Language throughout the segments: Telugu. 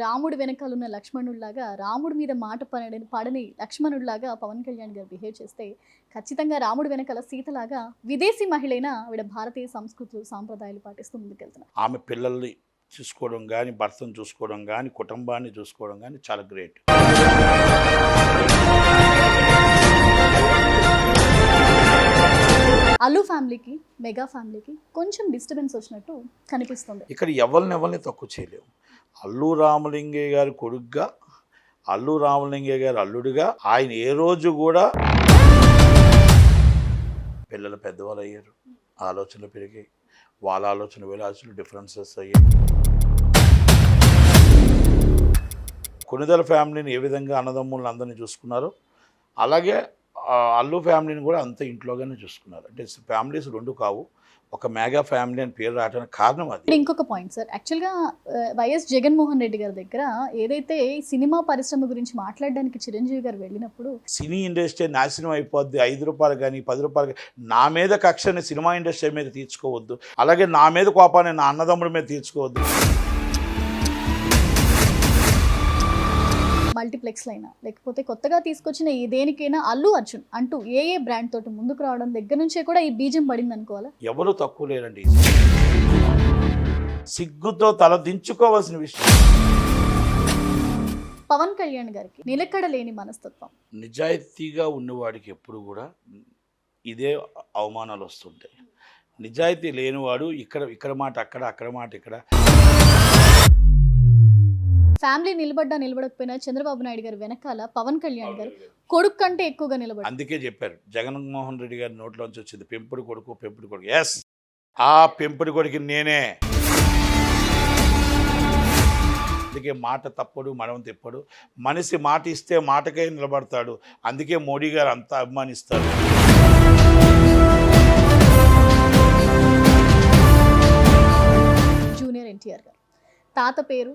రాముడి వెనకాల ఉన్న లక్ష్మణుడిలాగా, రాముడి మీద మాట పడని లక్ష్మణుడిలాగా పవన్ కళ్యాణ్ గారు బిహేవ్ చేస్తే, ఖచ్చితంగా రాముడి వెనకాల సీతలాగా విదేశీ మహిళైన ఆవిడ భారతీయ సంస్కృతులు, సాంప్రదాయాలు పాటిస్తూ ముందుకెళ్తున్నారు. ఆమె పిల్లల్ని చూసుకోవడం కానీ, భర్తను చూసుకోవడం కానీ, కుటుంబాన్ని చూసుకోవడం కానీ చాలా గ్రేట్. అల్లు ఫ్యామిలీకి, మెగా ఫ్యామిలీకి కొంచెం డిస్టర్బెన్స్ వచ్చినట్టు కనిపిస్తుంది. ఇక్కడ ఎవరిని తక్కువ చేయలేము. అల్లు రామలింగయ్య గారి కొడుగ్గా, అల్లు రామలింగయ్య గారి అల్లుడిగా ఆయన ఏ రోజు కూడా పిల్లలు పెద్దవాళ్ళు అయ్యారు, ఆలోచనలు పెరిగాయి, వాళ్ళ ఆలోచన విలాసులు డిఫరెన్సెస్ అయ్యాయి. కొనిదెల ఫ్యామిలీని ఏ విధంగా అన్నదమ్ములను అందరినీ చూసుకున్నారో అలాగే అల్లు ఫ్యామిలీని కూడా అంత ఇంట్లోగానే చూసుకున్నారు. అంటే ఫ్యామిలీస్ రెండు కావు, ఒక మెగా ఫ్యామిలీ అని పేరు రావడానికి కారణం అది. ఇంకొక పాయింట్ సార్, యాక్చువల్గా వైఎస్ జగన్మోహన్ రెడ్డి గారి దగ్గర ఏదైతే సినిమా పరిశ్రమ గురించి మాట్లాడడానికి చిరంజీవి గారు వెళ్ళినప్పుడు, సినీ ఇండస్ట్రీ నాశనం అయిపోద్ది, 5 రూపాయలు కానీ 10 రూపాయలు కానీ నా మీద కక్షని సినిమా ఇండస్ట్రీ మీద తీర్చుకోవద్దు, అలాగే నా మీద కోపాన్ని నా అన్నదమ్ముడి మీద తీర్చుకోవద్దు. మల్టీప్లెక్స్లో అయినా లేకపోతే కొత్తగా తీసుకొచ్చిన ఈ దేనికైనా అల్లు అర్జున్ అంటూ ఏ బ్రాండ్ తోటి ముందుకు రావడం దగ్గర నుంచే కూడా ఈ బీజం పడింది అనుకోవాలా? ఎవరు తక్కువ లేరండి, సిగ్గుతో తల దించుకోవాల్సిన విషయం. పవన్ కళ్యాణ్ గారికి నిలకడ లేని మనస్తత్వం, నిజాయితీగా ఉన్నవాడికి ఎప్పుడు కూడా ఇదే అవమానాలు వస్తుంటాయి. నిజాయితీ లేనివాడు ఇక్కడ మాట అక్కడ, అక్కడ మాట ఇక్కడ. ఫ్యామిలీ నిలబడకపోయినా చంద్రబాబు నాయుడు గారు వెనకాల పవన్ కళ్యాణ్ గారు కొడుకు కంటే ఎక్కువగా నిలబడి, అందుకే చెప్పారు జగన్మోహన్ రెడ్డి గారి నోట్లోంచి వచ్చింది పెంపుడు కొడుకు. ఎస్, ఆ పెంపుడు కొడుకు నేనే. అందుకే మాట తప్పడు, మనం తిప్పడు. మనిషి మాట ఇస్తే మాటకే నిలబడతాడు. అందుకే మోడీ గారు అంతా అభిమానిస్తారు. జూనియర్ ఎన్టీఆర్ గారు తాత పేరు,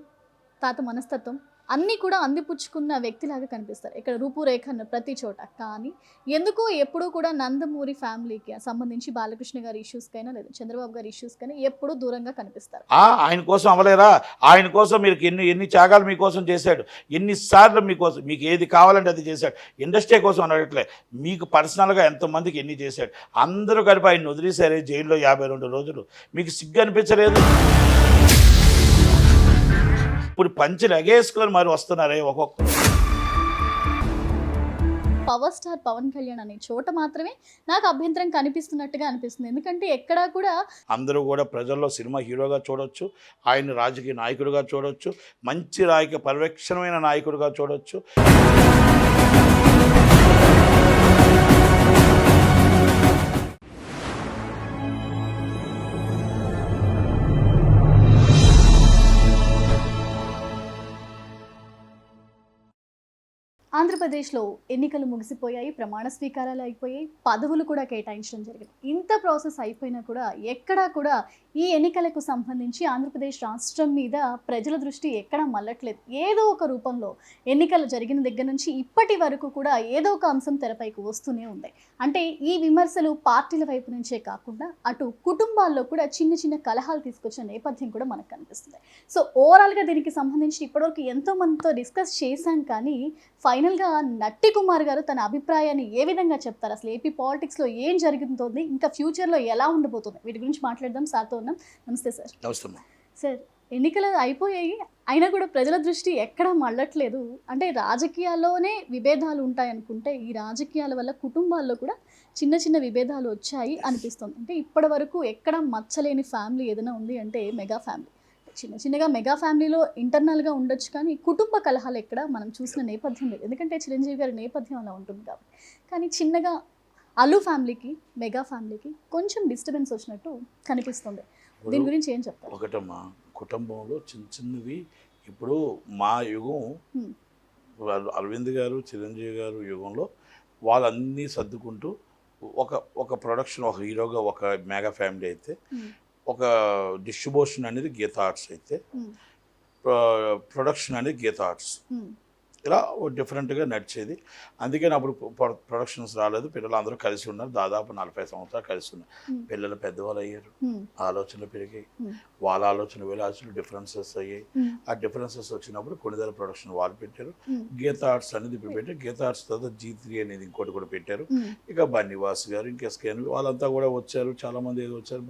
తాత మనస్తత్వం అన్నీ కూడా అందిపుచ్చుకున్న వ్యక్తిలాగా కనిపిస్తారు ఇక్కడ రూపురేఖ ప్రతి చోట. కానీ ఎందుకో ఎప్పుడూ కూడా నందమూరి ఫ్యామిలీకి సంబంధించి బాలకృష్ణ గారి ఇష్యూస్కైనా లేదా చంద్రబాబు గారి ఇష్యూస్కైనా ఎప్పుడూ దూరంగా కనిపిస్తారు. ఆయన కోసం అవ్వలేరా? ఆయన కోసం మీరు ఎన్ని త్యాగాలు మీకోసం చేశాడు, ఎన్నిసార్లు మీకోసం, మీకు ఏది కావాలంటే అది చేశాడు. ఇండస్ట్రీ కోసం అనట్లే, మీకు పర్సనల్గా ఎంతమందికి ఎన్ని చేశాడు. అందరూ కలిపి ఆయన వదిలేశారే జైల్లో 52 రోజులు. మీకు సిగ్గు అనిపించలేదు? ఇప్పుడు పంచులు ఎగేసుకొని మరి వస్తున్నారే ఒక్కొక్క. పవర్ స్టార్ పవన్ కళ్యాణ్ అనే చోట మాత్రమే నాకు అభ్యంతరం కనిపిస్తున్నట్టుగా అనిపిస్తుంది. ఎందుకంటే ఎక్కడా కూడా అందరూ కూడా ప్రజల్లో సినిమా హీరోగా చూడొచ్చు, ఆయన రాజకీయ నాయకుడిగా చూడొచ్చు, మంచి రాజకీయ పరిరక్షణమైన నాయకుడిగా చూడొచ్చు. ఆంధ్రప్రదేశ్లో ఎన్నికలు ముగిసిపోయాయి, ప్రమాణ స్వీకారాలు అయిపోయాయి, పదవులు కూడా కేటాయించడం జరిగింది. ఇంత ప్రాసెస్ అయిపోయినా కూడా ఎక్కడా కూడా ఈ ఎన్నికలకు సంబంధించి ఆంధ్రప్రదేశ్ రాష్ట్రం మీద ప్రజల దృష్టి ఎక్కడా మళ్ళట్లేదు. ఏదో ఒక రూపంలో ఎన్నికలు జరిగిన దగ్గర నుంచి ఇప్పటి వరకు కూడా ఏదో ఒక అంశం తెరపైకి వస్తూనే ఉంది. అంటే ఈ విమర్శలు పార్టీల వైపు నుంచే కాకుండా అటు కుటుంబాల్లో కూడా చిన్న చిన్న కలహాలు తీసుకొచ్చిన నేపథ్యం కూడా మనకు కనిపిస్తుంది. సో ఓవరాల్గా దీనికి సంబంధించి ఇప్పటివరకు ఎంతో మందితో డిస్కస్ చేశాం. కానీ ఫైనల్గా నట్టి కుమార్ గారు తన అభిప్రాయాన్ని ఏ విధంగా చెప్తారు, అసలు ఏపీ పాలిటిక్స్లో ఏం జరుగుతుంది, ఇంకా ఫ్యూచర్లో ఎలా ఉండబోతుంది, వీటి గురించి మాట్లాడదాం. సార్తో ఉన్నాం. నమస్తే సార్. నమస్తే సార్, ఎన్నికలు అయిపోయాయి అయినా కూడా ప్రజల దృష్టి ఎక్కడా మళ్ళట్లేదు. అంటే రాజకీయాల్లోనే విభేదాలు ఉంటాయనుకుంటే ఈ రాజకీయాల వల్ల కుటుంబాల్లో కూడా చిన్న చిన్న విభేదాలు వచ్చాయి అనిపిస్తుంది. అంటే ఇప్పటి వరకు ఎక్కడ మచ్చలేని ఫ్యామిలీ ఏదైనా ఉంది అంటే మెగా ఫ్యామిలీ. చిన్న చిన్నగా మెగా ఫ్యామిలీలో ఇంటర్నల్గా ఉండొచ్చు, కానీ కుటుంబ కలహాలు ఎక్కడ మనం చూసిన నేపథ్యం లేదు. ఎందుకంటే చిరంజీవి గారి నేపథ్యం అలా ఉంటుంది కాబట్టి. కానీ చిన్నగా అల్లు ఫ్యామిలీకి, మెగా ఫ్యామిలీకి కొంచెం డిస్టర్బెన్స్ వచ్చినట్టు కనిపిస్తుంది. దీని గురించి ఏం చెప్తారు? ఒకటమ్మా, కుటుంబంలో చిన్నవి ఇప్పుడు మా యుగం, అరవింద్ గారు చిరంజీవి గారు యుగంలో వాళ్ళన్నీ సర్దుకుంటూ ఒక ప్రొడక్షన్, ఒక హీరోగా ఒక మెగా ఫ్యామిలీ అయితే, ఒక డిస్ట్రిబ్యూషన్ అనేది గీతా ఆర్ట్స్ అయితే, ప్రొడక్షన్ అనేది గీతా ఆర్ట్స్, ఇలా డిఫరెంట్గా నడిచేది. అందుకని అప్పుడు ప్రొడక్షన్స్ రాలేదు. పిల్లలు అందరూ కలిసి ఉన్నారు. దాదాపు 40 సంవత్సరాలు కలిసి ఉన్నారు. పిల్లలు పెద్దవాళ్ళు అయ్యారు, ఆలోచనలు పెరిగాయి, వాళ్ళ విలాసాలు డిఫరెన్సెస్ అయ్యాయి. ఆ డిఫరెన్సెస్ వచ్చినప్పుడు కొణిదెల ప్రొడక్షన్ వాళ్ళు పెట్టారు. గీతా ఆర్ట్స్ అనేది ఇప్పుడు పెట్టారు. గీతా ఆర్ట్స్ తర్వాత G3 అనేది ఇంకోటి కూడా పెట్టారు. ఇక బన్నివాస్ గారు, ఇంకా స్కేన్ వాళ్ళంతా కూడా వచ్చారు. చాలామంది ఏదో వచ్చారు,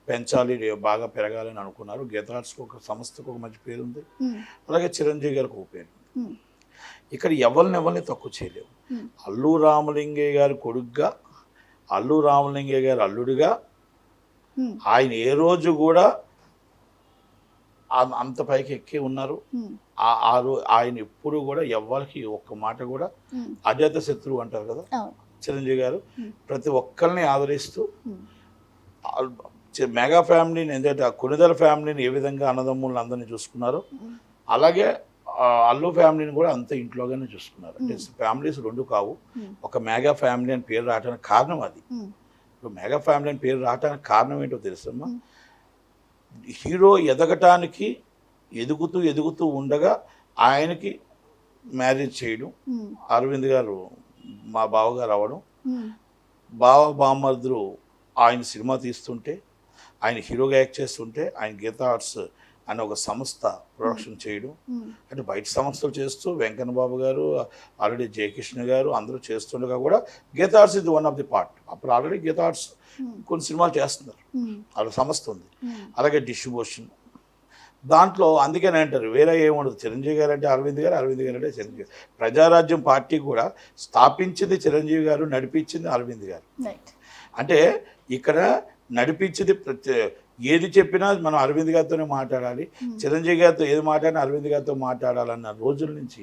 పెంచాలి, బాగా పెరగాలని అనుకున్నారు. గీతా ఆర్ట్స్కి ఒక సంస్థకు ఒక మంచి పేరు ఉంది. అలాగే చిరంజీవి గారికి ఒక పేరు. ఇక్కడ ఎవరిని తక్కువ చేయలేవు. అల్లు రామలింగయ్య గారి కొడుగ్గా, అల్లు రామలింగయ్య గారి అల్లుడిగా ఆయన ఏ రోజు కూడా అంత పైకి ఎక్కి ఉన్నారు. ఆయన ఎప్పుడు కూడా ఎవరికి ఒక్క మాట కూడా అజాత శత్రువు అంటారు కదా చిరంజీవి గారు, ప్రతి ఒక్కరిని ఆదరిస్తూ మెగా ఫ్యామిలీని, ఎందుకంటే ఆ కొణిదెల ఫ్యామిలీని ఏ విధంగా అన్నదమ్ములను అందరినీ చూసుకున్నారు, అలాగే అల్లు ఫ్యామిలీని కూడా అంత ఇంట్లోగానే చూసుకున్నారు. అంటే ఫ్యామిలీస్ రెండు కావు, ఒక మెగా ఫ్యామిలీ అని పేరు రావడానికి కారణం అది. ఇప్పుడు మెగా ఫ్యామిలీ అని పేరు రావడానికి కారణం ఏంటో తెలుసమ్మా, హీరో ఎదగటానికి ఎదుగుతూ ఉండగా ఆయనకి మ్యారేజ్ చేయడం, అరవింద్ గారు మా బావగారు అవ్వడం, బామర్దులు ఆయన సినిమా తీస్తుంటే, ఆయన హీరోగా యాక్ట్ చేస్తుంటే, ఆయన గీతా ఆర్ట్స్ అని ఒక సంస్థ ప్రొడక్షన్ చేయడం, అంటే బయట సంస్థలు చేస్తూ వెంకన్న బాబు గారు, ఆల్రెడీ జయకృష్ణ గారు అందరూ చేస్తుండగా కూడా గీతా ఆర్ట్స్ ఇది వన్ ఆఫ్ ది పార్ట్. అప్పుడు ఆల్రెడీ గీతా ఆర్ట్స్ కొన్ని సినిమాలు చేస్తున్నారు, వాళ్ళ సంస్థ ఉంది. అలాగే డిస్ట్రిబ్యూషన్ దాంట్లో, అందుకని అంటారు వేరే ఏముండదు. చిరంజీవి గారు అంటే అరవింద్ గారు, అరవింద్ గారు అంటే చిరంజీవి. ప్రజారాజ్యం పార్టీ కూడా స్థాపించింది చిరంజీవి గారు, నడిపించింది అరవింద్ గారు. అంటే ఇక్కడ నడిపించింది ఏది చెప్పినా మనం అరవింద్ గారితోనే మాట్లాడాలి, చిరంజీవి గారితో ఏది మాట్లాడినా అరవింద్ గారితో మాట్లాడాలన్న రోజుల నుంచి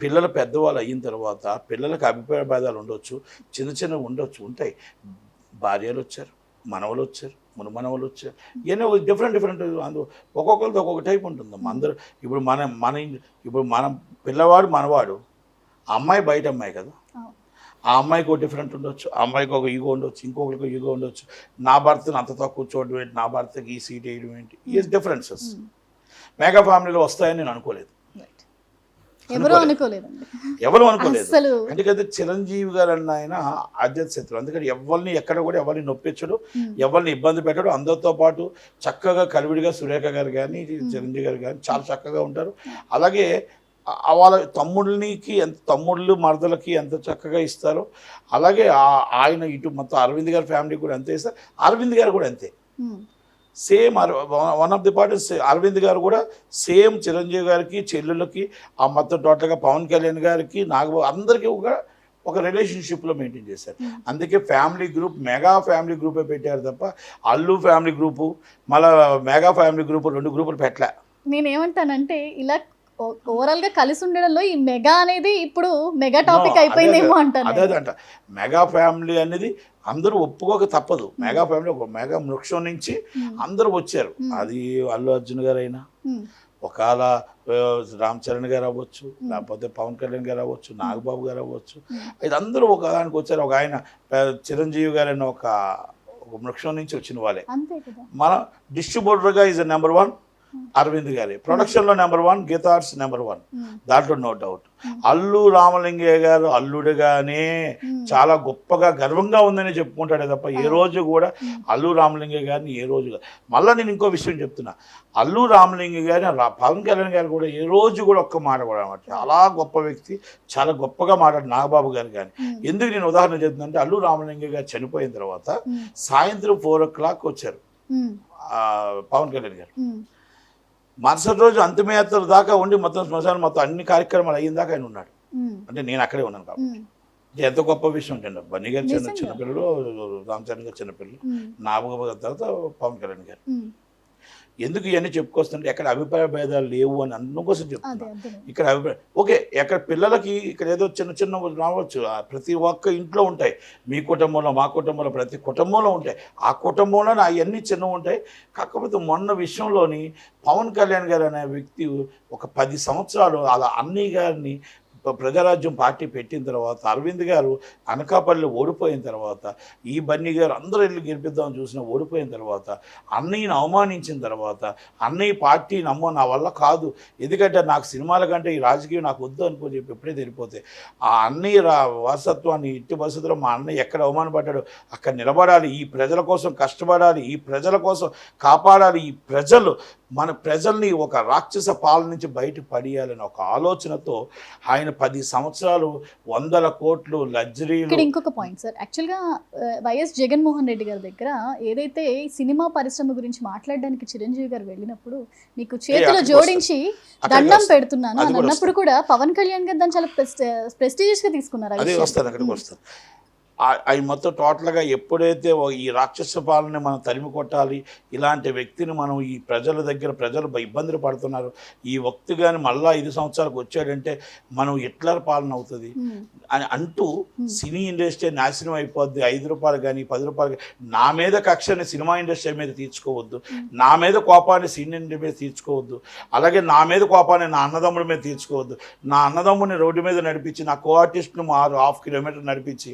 పిల్లలు పెద్దవాళ్ళు అయిన తర్వాత పిల్లలకు అభిప్రాయ భేదాలు ఉండొచ్చు, చిన్నవి ఉంటాయి. భార్యలు వచ్చారు, మనవలు వచ్చారు, మునుమనవలు వచ్చారు, ఇవన్నీ డిఫరెంట్ ఒక్కొక్కరితో ఒక్కొక్క టైప్ ఉంటుంది. అందరూ ఇప్పుడు మన పిల్లవాడు మనవాడు, అమ్మాయి బయట అమ్మాయి కదా, ఆ అమ్మాయికి ఒక డిఫరెంట్ ఉండొచ్చు, ఆ అమ్మాయికి ఒక ఈగో ఉండొచ్చు, ఇంకొకరికి ఈగో ఉండొచ్చు. నా భర్తను అంత తక్కువ చూడడం ఏంటి, నా భర్తకి ఈ సీట్ వేయడం ఏంటి, ఈ డిఫరెన్సెస్ మెగా ఫ్యామిలీలో వస్తాయని నేను అనుకోలేదు. ఎవరు అనుకోలేదు. అందుకని చిరంజీవి గారు అన్న ఆయన అజాత శత్రువు. అందుకని ఎవరిని ఎక్కడ కూడా ఎవరిని నొప్పించడు, ఎవరిని ఇబ్బంది పెట్టడు. అందరితో పాటు చక్కగా కలివిడిగా సురేఖ గారు కానీ చిరంజీవి గారు కానీ చాలా చక్కగా ఉంటారు. అలాగే వాళ్ళ తమ్ముళ్ళు మరదలకి ఎంత చక్కగా ఇస్తారో, అలాగే ఆయన ఇటు మొత్తం అరవింద్ గారి ఫ్యామిలీ కూడా అంతే ఇస్తారు. అరవింద్ గారు కూడా అంతే, same one of the parties. Aravind garu కూడా సేమ్ చిరంజీవి గారికి, చెల్లెళ్ళకి, ఆ మొత్తం టోటల్గా పవన్ కళ్యాణ్ గారికి, నాగబాబు అందరికీ ఒక రిలేషన్షిప్లో మెయింటైన్ చేశారు. అందుకే ఫ్యామిలీ గ్రూప్, మెగా ఫ్యామిలీ గ్రూపే పెట్టారు తప్ప అల్లు ఫ్యామిలీ గ్రూపు, మళ్ళీ మెగా ఫ్యామిలీ గ్రూపు 2 గ్రూపులు పెట్టలే. నేనేమంటానంటే ఇలా ఓవరాల్ గా కలిసి ఉండడంలో ఈ మెగా అనేది ఇప్పుడు మెగా టాపిక్ అయిపోయిందేమో అంటాను. అదేదంట, మెగా ఫ్యామిలీ అనేది అందరూ ఒప్పుకోక తప్పదు. మెగా ఫ్యామిలీ ఒక మెగా వృక్షం నుంచి అందరూ వచ్చారు. అది అల్లు అర్జున్ గారు అయినా, ఒకవేళ రామ్ చరణ్ గారు అవ్వచ్చు, లేకపోతే పవన్ కళ్యాణ్ గారు అవ్వచ్చు, నాగబాబు గారు అవ్వచ్చు, ఇది అందరూ ఒక దానికి వచ్చారు. ఒక ఆయన చిరంజీవి గారు అయిన ఒక వృక్షం నుంచి వచ్చిన వాళ్ళే. మన డిస్ట్రిబ్యూటర్గా ఈజ్ నెంబర్ 1 అరవింద్ గారి, ప్రొడక్షన్లో నెంబర్ 1 గీతా ఆర్ట్స్ నెంబర్ 1, దాంట్లో నో డౌట్. అల్లు రామలింగయ్య గారు అల్లుడుగానే చాలా గొప్పగా గర్వంగా ఉందని చెప్పుకుంటాడే తప్ప ఏ రోజు కూడా అల్లు రామలింగయ్య గారిని ఏ రోజు. మళ్ళీ నేను ఇంకో విషయం చెప్తున్నా, అల్లు రామలింగయ్య గారిని పవన్ కళ్యాణ్ గారు కూడా ఏ రోజు కూడా ఒక్క మాట కూడా అన్నమాట. చాలా గొప్ప వ్యక్తి, చాలా గొప్పగా మాట్లాడు నాగబాబు గారు కానీ. ఎందుకు నేను ఉదాహరణ చెప్తుందంటే, అల్లు రామలింగయ్య గారు చనిపోయిన తర్వాత సాయంత్రం 4 o'clock వచ్చారు పవన్ కళ్యాణ్ గారు. మరుసటి రోజు అంతిమయాత్ర దాకా ఉండి మొత్తం శ్మశానం మొత్తం అన్ని కార్యక్రమాలు అయిన దాకా ఆయన ఉన్నాడు. అంటే నేను అక్కడే ఉన్నాను కాబట్టి ఎంత గొప్ప విషయం అంటే, బన్నీ గారు చిన్నపిల్లలు, రామ్ చరణ్ గారు చిన్నపిల్లలు, నాగబాబు గారి తర్వాత పవన్ కళ్యాణ్ గారు. ఎందుకు ఇవన్నీ చెప్పుకొస్తుంటే ఎక్కడ అభిప్రాయ భేదాలు లేవు అని అందుకోసం చెప్తున్నాను. ఇక్కడ ఓకే, ఎక్కడ పిల్లలకి ఇక్కడ ఏదో చిన్న రావచ్చు, ప్రతి ఒక్క ఇంట్లో ఉంటాయి. మీ కుటుంబంలో, మా కుటుంబంలో, ప్రతి కుటుంబంలో ఉంటాయి. ఆ కుటుంబంలో అవన్నీ చిన్నవి ఉంటాయి. కాకపోతే మొన్న విషయంలోని పవన్ కళ్యాణ్ గారు అనే వ్యక్తి ఒక 10 సంవత్సరాలు అలా అన్నయ్య గారిని ప్రజారాజ్యం పార్టీ పెట్టిన తర్వాత అరవింద్ గారు అనకాపల్లి ఓడిపోయిన తర్వాత ఈ బన్నీ గారు అందరూ వెళ్ళి గెలిపిద్దామని చూసినా ఓడిపోయిన తర్వాత అన్నయ్యని అవమానించిన తర్వాత అన్నయ్య పార్టీ నమ్మో నా వల్ల కాదు, ఎందుకంటే నాకు సినిమాల కంటే ఈ రాజకీయం నాకు వద్దు అనుకో చెప్పి ఎప్పుడే తెలిపోతే ఆ అన్నయ్య వారసత్వాన్ని ఇట్టి పరిస్థితుల్లో మా అన్నయ్య ఎక్కడ అవమానపడ్డాడు అక్కడ నిలబడాలి, ఈ ప్రజల కోసం కష్టపడాలి, ఈ ప్రజల కోసం కాపాడాలి, ఈ ప్రజలు మన ప్రజల్ని ఒక రాక్షస పాలన నుంచి బయట పడేయాలని ఒక ఆలోచనతో ఆయన 10 సంవత్సరాలు 100 కోట్లు లగ్జరీలు. ఇక్కడ ఇంకొక పాయింట్ సార్, యాక్చువల్గా వైఎస్ జగన్మోహన్ రెడ్డి గారి దగ్గర ఏదైతే సినిమా పరిశ్రమ గురించి మాట్లాడడానికి చిరంజీవి గారు వెళ్ళినప్పుడు మీకు చేతులు జోడించి దండం పెడుతున్నాను అని అన్నప్పుడు కూడా పవన్ కళ్యాణ్ గారు దాన్ని చాలా ప్రెస్టీజియస్ గా తీసుకున్నారు. అదే వస్తుంది, అక్కడికి వస్తుంది. అవి మొత్తం టోటల్గా ఎప్పుడైతే ఈ రాక్షస పాలన మనం తరిమి కొట్టాలి, ఇలాంటి వ్యక్తిని మనం ఈ ప్రజల దగ్గర ప్రజలు ఇబ్బందులు పడుతున్నారు, ఈ వ్యక్తి కానీ మళ్ళీ 5 సంవత్సరాలకు వచ్చాడంటే మనం హిట్లర్ పాలన అవుతుంది అని అంటూ సినీ ఇండస్ట్రీ నాశనం అయిపోద్ది. 5 రూపాయలు కానీ 10 రూపాయలు కానీ నా మీద కక్షని సినిమా ఇండస్ట్రీ మీద తీర్చుకోవద్దు, నా మీద కోపాన్ని సినీ ఇండస్ట్రీ మీద తీర్చుకోవద్దు, అలాగే నా మీద కోపాన్ని నా అన్నదమ్ముడి మీద తీర్చుకోవద్దు. నా అన్నదమ్ముడిని రోడ్డు మీద నడిపించి నా కో ఆర్టిస్ట్ను 6.5 కిలోమీటర్ నడిపించి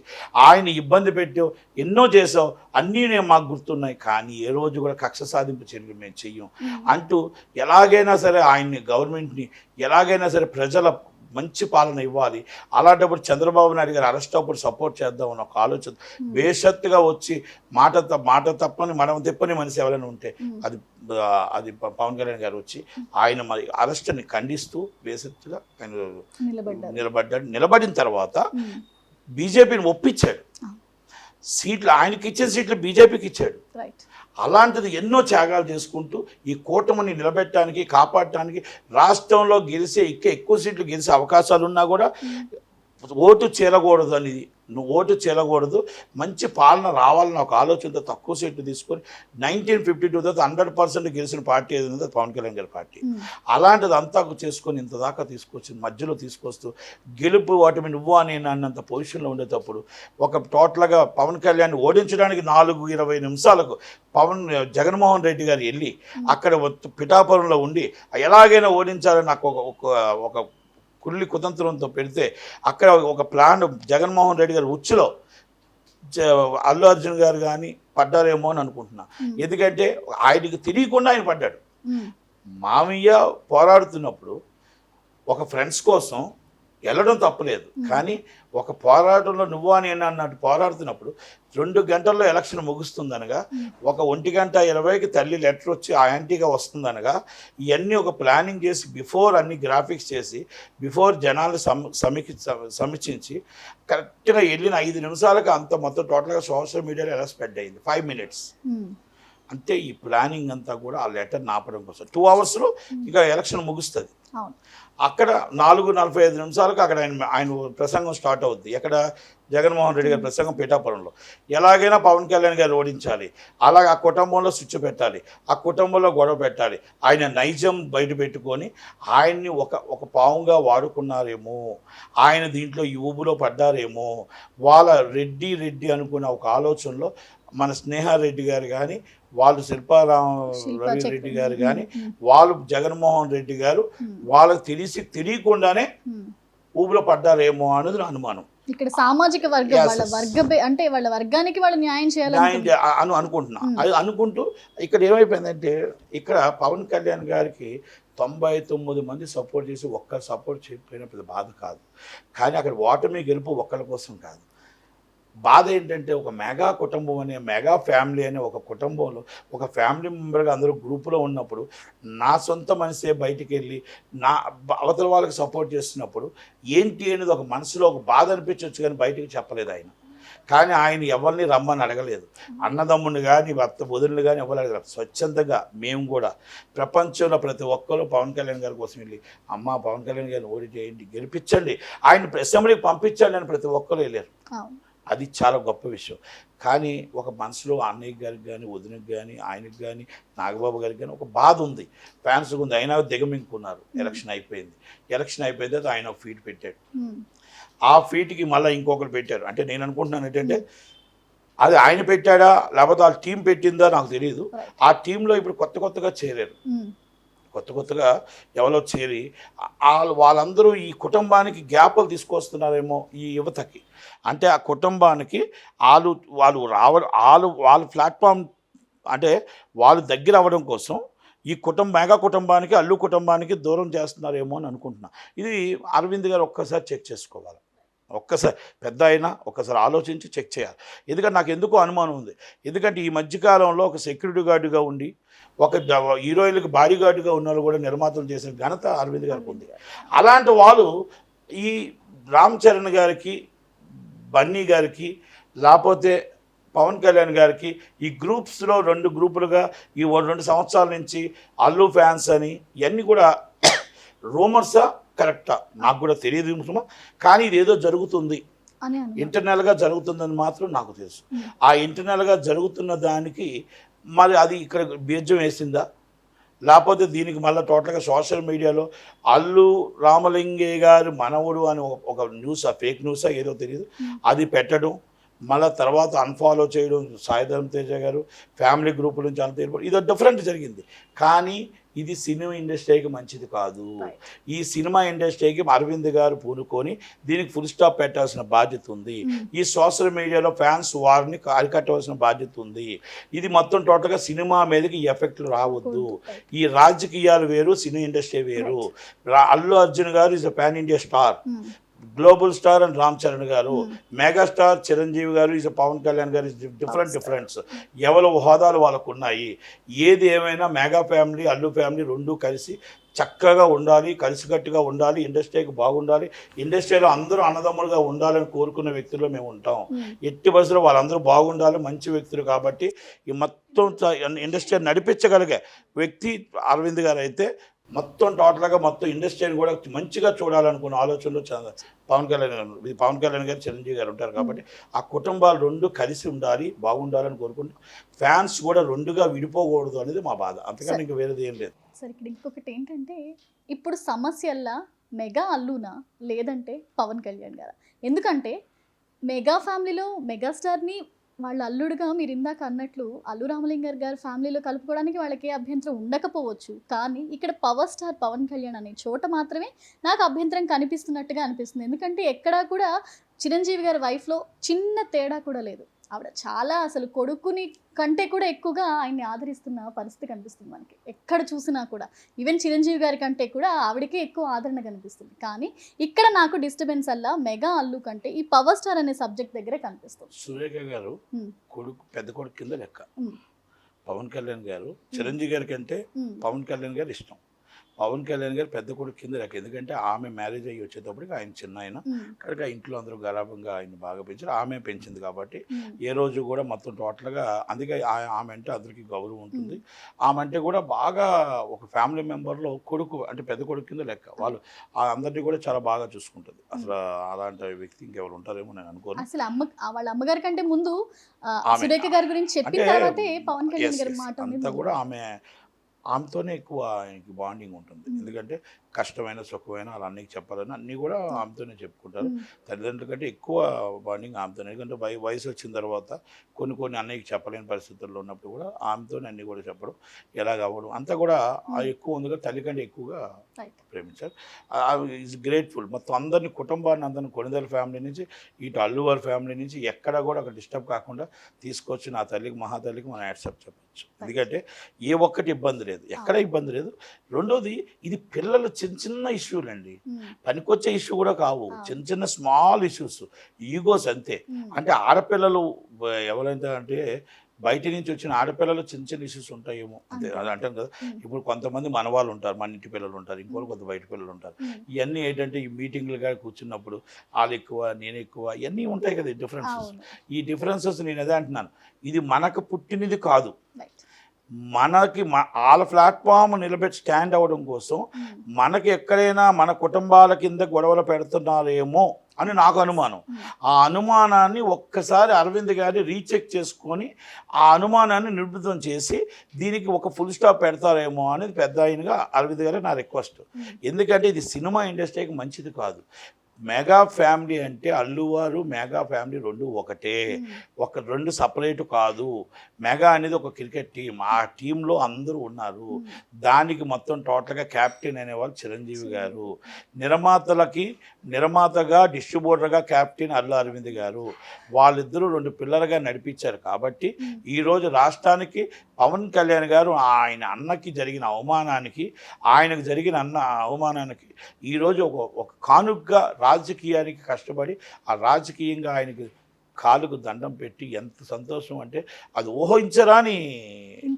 ఆయన ఇబ్బంది పెట్టావు, ఎన్నో చేసావు, అన్నీ నేను మాకు గుర్తున్నాయి, కానీ ఏ రోజు కూడా కక్ష సాధింపు చర్యలు మేము చెయ్యం అంటూ ఎలాగైనా సరే ఆయన్ని గవర్నమెంట్ని ఎలాగైనా సరే ప్రజల మంచి పాలన ఇవ్వాలి, అలాంటప్పుడు చంద్రబాబు నాయుడు గారు అరెస్ట్ అప్పుడు సపోర్ట్ చేద్దామని ఒక ఆలోచన బేషత్తుగా వచ్చి మాట తప్పని మనం తిప్పని మనిషి ఎవరైనా ఉంటే అది పవన్ కళ్యాణ్ గారు వచ్చి ఆయన మరి అరెస్ట్ని ఖండిస్తూ బేషత్తుగా ఆయన నిలబడిన తర్వాత బీజేపీని ఒప్పించాడు, సీట్లు ఆయనకి ఇచ్చిన సీట్లు బీజేపీకి ఇచ్చాడు. అలాంటిది ఎన్నో త్యాగాలు చేసుకుంటూ ఈ కూటమిని నిలబెట్టడానికి కాపాడటానికి రాష్ట్రంలో గెలిచే ఎక్కువ సీట్లు గెలిచే అవకాశాలు ఉన్నా కూడా ఓటు చేరకూడదు అనేది, నువ్వు ఓటు చేరకూడదు, మంచి పాలన రావాలని ఒక ఆలోచనతో తక్కువ సీట్లు తీసుకొని 1952 తర్వాత 100% గెలిచిన పార్టీ ఏదైనా పవన్ కళ్యాణ్ గారి పార్టీ. అలాంటిది అంతా చేసుకొని ఇంత దాకా తీసుకొచ్చి మధ్యలో తీసుకొస్తూ గెలుపు ఓటమి నువ్వు అని అన్నంత పొజిషన్లో ఉండేటప్పుడు ఒక టోటల్గా పవన్ కళ్యాణ్ ఓడించడానికి 4:20 నిమిషాలకు జగన్మోహన్ రెడ్డి గారు వెళ్ళి అక్కడ పిఠాపురంలో ఉండి ఎలాగైనా ఓడించాలని నాకు ఒక కుళ్ళి కుతంత్రంతో పెడితే అక్కడ ఒక ప్లాన్ జగన్మోహన్ రెడ్డి గారు ఉచ్చులో అల్లు అర్జున్ గారు కానీ పడ్డారేమో అని అనుకుంటున్నా, ఎందుకంటే ఆయనకి తెలియకుండా ఆయన పడ్డాడు. మామయ్య పోరాడుతున్నప్పుడు ఒక ఫ్రెండ్స్ కోసం వెళ్ళడం తప్పులేదు, కానీ ఒక పోరాటంలో నువ్వు అని అన్నట్టు పోరాడుతున్నప్పుడు 2 గంటల్లో ఎలక్షన్ ముగుస్తుందనగా 1:20కి తల్లి లెటర్ వచ్చి ఆ యాంటీగా వస్తుందనగా ఇవన్నీ ఒక ప్లానింగ్ చేసి బిఫోర్ అన్ని గ్రాఫిక్స్ చేసి బిఫోర్ జనాలు సమీక్షించి కరెక్ట్గా వెళ్ళిన 5 నిమిషాలకు అంత మొత్తం టోటల్గా సోషల్ మీడియాలో ఎలా స్ప్రెడ్ అయింది 5 minutes. అంటే ఈ ప్లానింగ్ అంతా కూడా ఆ లెటర్ నాపడం కోసం 2 అవర్స్లో ఇక ఎలక్షన్ ముగుస్తుంది. అక్కడ 4:45 నిమిషాలకు అక్కడ ఆయన ప్రసంగం స్టార్ట్ అవుద్ది. ఎక్కడ జగన్మోహన్ రెడ్డి గారి ప్రసంగం పిఠాపురంలో ఎలాగైనా పవన్ కళ్యాణ్ గారు ఓడించాలి, అలాగే ఆ కుటుంబంలో స్విచ్ పెట్టాలి, ఆ కుటుంబంలో గొడవ పెట్టాలి, ఆయన నైజం బయట పెట్టుకొని ఆయన్ని ఒక పావుగా వాడుకున్నారేమో, ఆయన దీంట్లో ఈ ఊబులో పడ్డారేమో, వాళ్ళ రెడ్డి అనుకున్న ఒక ఆలోచనలో మన స్నేహారెడ్డి గారు కానీ వాళ్ళు రవి రెడ్డి గారు కానీ వాళ్ళు జగన్మోహన్ రెడ్డి గారు వాళ్ళకి తెలియకుండానే ఊబులో పడ్డారేమో అనేది అనుమానం. ఇక్కడ సామాజిక అంటే వాళ్ళ వర్గానికి వాళ్ళు న్యాయం చేయాలి అనుకుంటున్నా. అది అనుకుంటూ ఇక్కడ ఏమైపోయిందంటే ఇక్కడ పవన్ కళ్యాణ్ గారికి 99 మంది సపోర్ట్ చేసి ఒక్కరు సపోర్ట్ చేయకపోయినప్పుడు బాధ కాదు, కానీ అక్కడ ఓటమి గెలుపు ఒక్కరి కోసం కాదు. బాధ ఏంటంటే ఒక మెగా కుటుంబం అనే మెగా ఫ్యామిలీ అనే ఒక కుటుంబంలో ఒక ఫ్యామిలీ మెంబర్గా అందరూ గ్రూపులో ఉన్నప్పుడు నా సొంత మనిషే బయటికి వెళ్ళి నా అవతల వాళ్ళకి సపోర్ట్ చేస్తున్నప్పుడు ఏంటి అనేది ఒక మనసులో ఒక బాధ అనిపించవచ్చు, కానీ బయటికి చెప్పలేదు ఆయన. కానీ ఆయన ఎవరిని రమ్మని అడగలేదు, అన్నదమ్ముని కానీ వదిలిని కానీ ఎవరు అడగలేదు. స్వచ్ఛందంగా మేము కూడా ప్రపంచంలో ప్రతి ఒక్కరూ పవన్ కళ్యాణ్ గారి కోసం వెళ్ళి అమ్మ పవన్ కళ్యాణ్ గారిని ఓడి చేయండి, గెలిపించండి, ఆయన అసెంబ్లీకి పంపించండి అని ప్రతి ఒక్కరూ వెళ్ళారు. అది చాలా గొప్ప విషయం. కానీ ఒక మనసులో అన్నయ్య గారికి కానీ వదినకి కానీ ఆయనకి కానీ నాగబాబు గారికి కానీ ఒక బాధ ఉంది, ఫ్యాన్స్ ఉంది. అయినా దిగమింగుకున్నారు. ఎలక్షన్ అయిపోయింది ఆయన ఒక ఫీట్ పెట్టాడు, ఆ ఫీట్కి మళ్ళీ ఇంకొకరు పెట్టారు. అంటే నేను అనుకుంటున్నాను ఏంటంటే అది ఆయన పెట్టాడా లేకపోతే వాళ్ళ టీం పెట్టిందా నాకు తెలియదు. ఆ టీంలో ఇప్పుడు కొత్తగా చేరారు కొత్తగా ఎవరో చేరి వాళ్ళందరూ ఈ కుటుంబానికి గ్యాప్లు తీసుకొస్తున్నారేమో ఈ యువతకి. అంటే ఆ కుటుంబానికి వాళ్ళ ప్లాట్ఫామ్ అంటే వాళ్ళు దగ్గర అవ్వడం కోసం ఈ మెగా కుటుంబానికి అల్లు కుటుంబానికి దూరం చేస్తున్నారేమో అని అనుకుంటున్నా. ఇది అరవింద్ గారు ఒక్కసారి చెక్ చేసుకోవాలి. ఒక్కసారి పెద్ద అయినా ఒక్కసారి ఆలోచించి చెక్ చేయాలి. ఎందుకంటే నాకు ఎందుకో అనుమానం ఉంది. ఎందుకంటే ఈ మధ్యకాలంలో ఒక సెక్యూరిటీ గార్డుగా ఉండి ఒక హీరోయిన్లకు బాడీ గార్డుగా ఉన్న వాళ్ళు కూడా నిర్మాతలు చేసిన ఘనత అరవింద్ గారికి ఉంది. అలాంటి వాళ్ళు ఈ రామ్ చరణ్ గారికి, బన్నీ గారికి, లేకపోతే పవన్ కళ్యాణ్ గారికి ఈ గ్రూప్స్లో 2 గ్రూపులుగా ఈ 2 సంవత్సరాల నుంచి అల్లు ఫ్యాన్స్ అని ఇవన్నీ కూడా రూమర్సా కరెక్టా నాకు కూడా తెలియదు సుమా. కానీ ఇది ఏదో జరుగుతుంది, ఇంటర్నల్గా జరుగుతుందని మాత్రం నాకు తెలుసు. ఆ ఇంటర్నల్గా జరుగుతున్న దానికి మరి అది ఇక్కడ బీజం వేసిందా, లేకపోతే దీనికి మళ్ళీ టోటల్గా సోషల్ మీడియాలో అల్లు రామలింగయ్య గారు మనవడు అని ఒక న్యూసా, ఫేక్ న్యూసా ఏదో తెలియదు, అది పెట్టడం, మళ్ళీ తర్వాత అన్ఫాలో చేయడం సాయిధరం తేజ గారు ఫ్యామిలీ గ్రూప్ నుంచి అంత ఇదో డిఫరెంట్ జరిగింది. కానీ ఇది సినిమా ఇండస్ట్రీకి మంచిది కాదు. ఈ సినిమా ఇండస్ట్రీకి అరవింద్ గారు పూనుకొని దీనికి ఫుల్ స్టాప్ పెట్టాల్సిన బాధ్యత ఉంది. ఈ సోషల్ మీడియాలో ఫ్యాన్స్ వారిని అరికట్టవలసిన బాధ్యత ఉంది. ఇది మొత్తం టోటల్గా సినిమా మీదకి ఈ ఎఫెక్ట్లు రావద్దు. ఈ రాజకీయాలు వేరు, సినీ ఇండస్ట్రీ వేరు. అల్లు అర్జున్ గారు is a pan India star, global star and Ram Charan garu, megastar Chiranjeevi గారు ఈజ్ పవన్ కళ్యాణ్ గారు, డిఫరెంట్. ఎవరి హోదాలు వాళ్ళకు ఉన్నాయి. ఏది ఏమైనా మెగా ఫ్యామిలీ, అల్లు ఫ్యామిలీ 2 కలిసి చక్కగా ఉండాలి, కలిసికట్టుగా ఉండాలి, ఇండస్ట్రీకి బాగుండాలి, ఇండస్ట్రీలో అందరూ అన్నదమ్ములుగా ఉండాలని కోరుకునే వ్యక్తుల్లో మేము ఉంటాం. ఎట్టి బస్సులో వాళ్ళందరూ బాగుండాలి, మంచి వ్యక్తులు. కాబట్టి ఈ మొత్తం ఇండస్ట్రీ నడిపించగలిగే వ్యక్తి అరవింద్ గారు అయితే మొత్తం టోటల్గా మొత్తం ఇండస్ట్రీని కూడా మంచిగా చూడాలనుకున్న ఆలోచనలో పవన్ కళ్యాణ్ గారు, చిరంజీవి గారు ఉంటారు. కాబట్టి ఆ కుటుంబాలు 2 కలిసి ఉండాలి, బాగుండాలని కోరుకుంటాం. ఫ్యాన్స్ కూడా 2గా విడిపోకూడదు అనేది మా బాధ. అంతకన్నా ఇంకా వేరేది ఏం లేదు. సరే, ఇక్కడ ఇంకొకటి ఏంటంటే ఇప్పుడు సమస్యల్లా మెగా అల్లునా లేదంటే పవన్ కళ్యాణ్ గారా? ఎందుకంటే మెగా ఫ్యామిలీలో మెగాస్టార్ని వాళ్ళ అల్లుడుగా మీరు ఇందాక అన్నట్లు అల్లు రామలింగర్ గారి ఫ్యామిలీలో కలుపుకోవడానికి వాళ్ళకి అభ్యంతరం ఉండకపోవచ్చు. కానీ ఇక్కడ పవర్ స్టార్ పవన్ కళ్యాణ్ అనే చోట మాత్రమే నాకు అభ్యంతరం కనిపిస్తున్నట్టుగా అనిపిస్తుంది. ఎందుకంటే ఎక్కడా కూడా చిరంజీవి గారి వైఫ్లో చిన్న తేడా కూడా లేదు. ఆవిడ చాలా అసలు కొడుకుని కంటే కూడా ఎక్కువగా ఆయన్ని ఆదరిస్తున్న పరిస్థితి కనిపిస్తుంది మనకి. ఎక్కడ చూసినా కూడా ఈవెన్ చిరంజీవి గారి కంటే కూడా ఆవిడకే ఎక్కువ ఆదరణ కనిపిస్తుంది. కానీ ఇక్కడ నాకు డిస్టర్బెన్స్ అలా మెగా అల్లు కంటే ఈ పవర్ స్టార్ అనే సబ్జెక్ట్ దగ్గరే కనిపిస్తుంది. సురేఖ గారు పెద్ద కొడుకు కింద లెక్క. పవన్ కళ్యాణ్ గారు చిరంజీవి గారి కంటే పవన్ కళ్యాణ్ గారు ఇష్టం. పవన్ కళ్యాణ్ గారు పెద్ద కొడుకు కింద లెక్క. ఎందుకంటే ఆమె మ్యారేజ్ అయ్యి వచ్చేటప్పటికి ఆయన చిన్న ఆయన, కనుక ఇంట్లో అందరూ గర్వంగా ఆయన బాగా పెంచారు. ఆమె పెంచింది కాబట్టి ఏ రోజు కూడా మొత్తం టోటల్గా అందుకే ఆమె అంటే అందరికీ గౌరవం ఉంటుంది. ఆమె అంటే కూడా బాగా ఒక ఫ్యామిలీ మెంబర్లో కొడుకు అంటే పెద్ద కొడుకు కింద లెక్క. వాళ్ళు అందరినీ కూడా చాలా బాగా చూసుకుంటుంది. అసలు అలాంటి వ్యక్తి ఇంకెవరు ఉంటారేమో నేను అనుకోను. అసలు వాళ్ళ అమ్మగారి కంటే ముందు సురేఖ గారి గురించి చెప్పిన తర్వాతే పవన్ కళ్యాణ్ గారి మాట అంతా కూడా ఆమెతోనే ఎక్కువ ఆయనకి బాండింగ్ ఉంటుంది. ఎందుకంటే కష్టమైన సుఖమైన అలా అన్నీ చెప్పాలని అన్నీ కూడా ఆమెతోనే చెప్పుకుంటారు. తల్లిదండ్రుల కంటే ఎక్కువ బాండింగ్ ఆమెతోనే. ఎందుకంటే వయసు వచ్చిన తర్వాత కొన్ని అన్నయ్యకి చెప్పలేని పరిస్థితుల్లో ఉన్నప్పుడు కూడా ఆమెతోనే అన్నీ కూడా చెప్పడం, ఎలాగ అవ్వడం అంతా కూడా ఎక్కువ ఉంది కదా. తల్లి కంటే ఎక్కువగా ప్రేమించారు. Is grateful. మొత్తం అందరినీ కుటుంబాన్ని కొనిదల ఫ్యామిలీ నుంచి ఇటు అల్లు వారి ఫ్యామిలీ నుంచి ఎక్కడా కూడా ఒక డిస్టర్బ్ కాకుండా తీసుకొచ్చి నా తల్లికి మహాతల్లికి మనం యాక్సెప్ట్ చెప్పచ్చు. ఎందుకంటే ఏ ఒక్కటి ఇబ్బంది లేదు, ఎక్కడ ఇబ్బంది లేదు. రెండోది ఇది పిల్లలు చిన్న ఇష్యూలు అండి, పనికొచ్చే ఇష్యూ కూడా కావు. చిన్న స్మాల్ ఇష్యూస్, ఈగోస్ అంతే. అంటే ఆడపిల్లలు ఎవరైతే అంటే బయట నుంచి వచ్చిన ఆడపిల్లలు చిన్న ఇష్యూస్ ఉంటాయేమో అంతే. అది అంటాను కదా. ఇప్పుడు కొంతమంది మన వాళ్ళు ఉంటారు, మన ఇంటి పిల్లలు ఉంటారు, ఇంకోళ్ళు కొంత బయట పిల్లలు ఉంటారు. ఇవన్నీ ఏంటంటే ఈ మీటింగ్లుగా కూర్చున్నప్పుడు వాళ్ళు ఎక్కువ నేను ఎక్కువ ఇవన్నీ ఉంటాయి కదా డిఫరెన్సెస్. ఈ డిఫరెన్సెస్ నేను అదే అంటున్నాను, ఇది మనకు పుట్టినది కాదు. మనకి వాళ్ళ ప్లాట్ఫామ్ నిలబెట్టి స్టాండ్ అవ్వడం కోసం మనకి ఎక్కడైనా మన కుటుంబాల కింద గొడవలు పెడుతున్నారేమో అని నాకు అనుమానం. ఆ అనుమానాన్ని ఒక్కసారి అరవింద్ గారి రీచెక్ చేసుకొని ఆ అనుమానాన్ని నిర్మితం చేసి దీనికి ఒక ఫుల్ స్టాప్ పెడతారేమో అనేది పెద్ద ఆయనగా అరవింద్ గారి నా రిక్వెస్ట్. ఎందుకంటే ఇది సినిమా ఇండస్ట్రీకి మంచిది కాదు. మెగా ఫ్యామిలీ అంటే అల్లువారు మెగా ఫ్యామిలీ రెండు ఒకటే, రెండు సపరేట్ కాదు. మెగా అనేది ఒక క్రికెట్ టీం, ఆ టీంలో అందరూ ఉన్నారు. దానికి మొత్తం టోటల్గా క్యాప్టెన్ అనేవాళ్ళు చిరంజీవి గారు. నిర్మాతగా డిస్ట్రిబ్యూటర్గా క్యాప్టెన్ అల్లు అరవింద్ గారు. వాళ్ళిద్దరూ 2 పిల్లలుగా నడిపించారు. కాబట్టి ఈరోజు రాష్ట్రానికి పవన్ కళ్యాణ్ గారు ఆయన అన్నకి జరిగిన అవమానానికి, ఆయనకు జరిగిన అవమానానికి ఈరోజు ఒక కానుకగా రాజకీయానికి కష్టపడి ఆ రాజకీయంగా ఆయనకి కాలుకు దండం పెట్టి ఎంత సంతోషం అంటే అది ఊహించరాని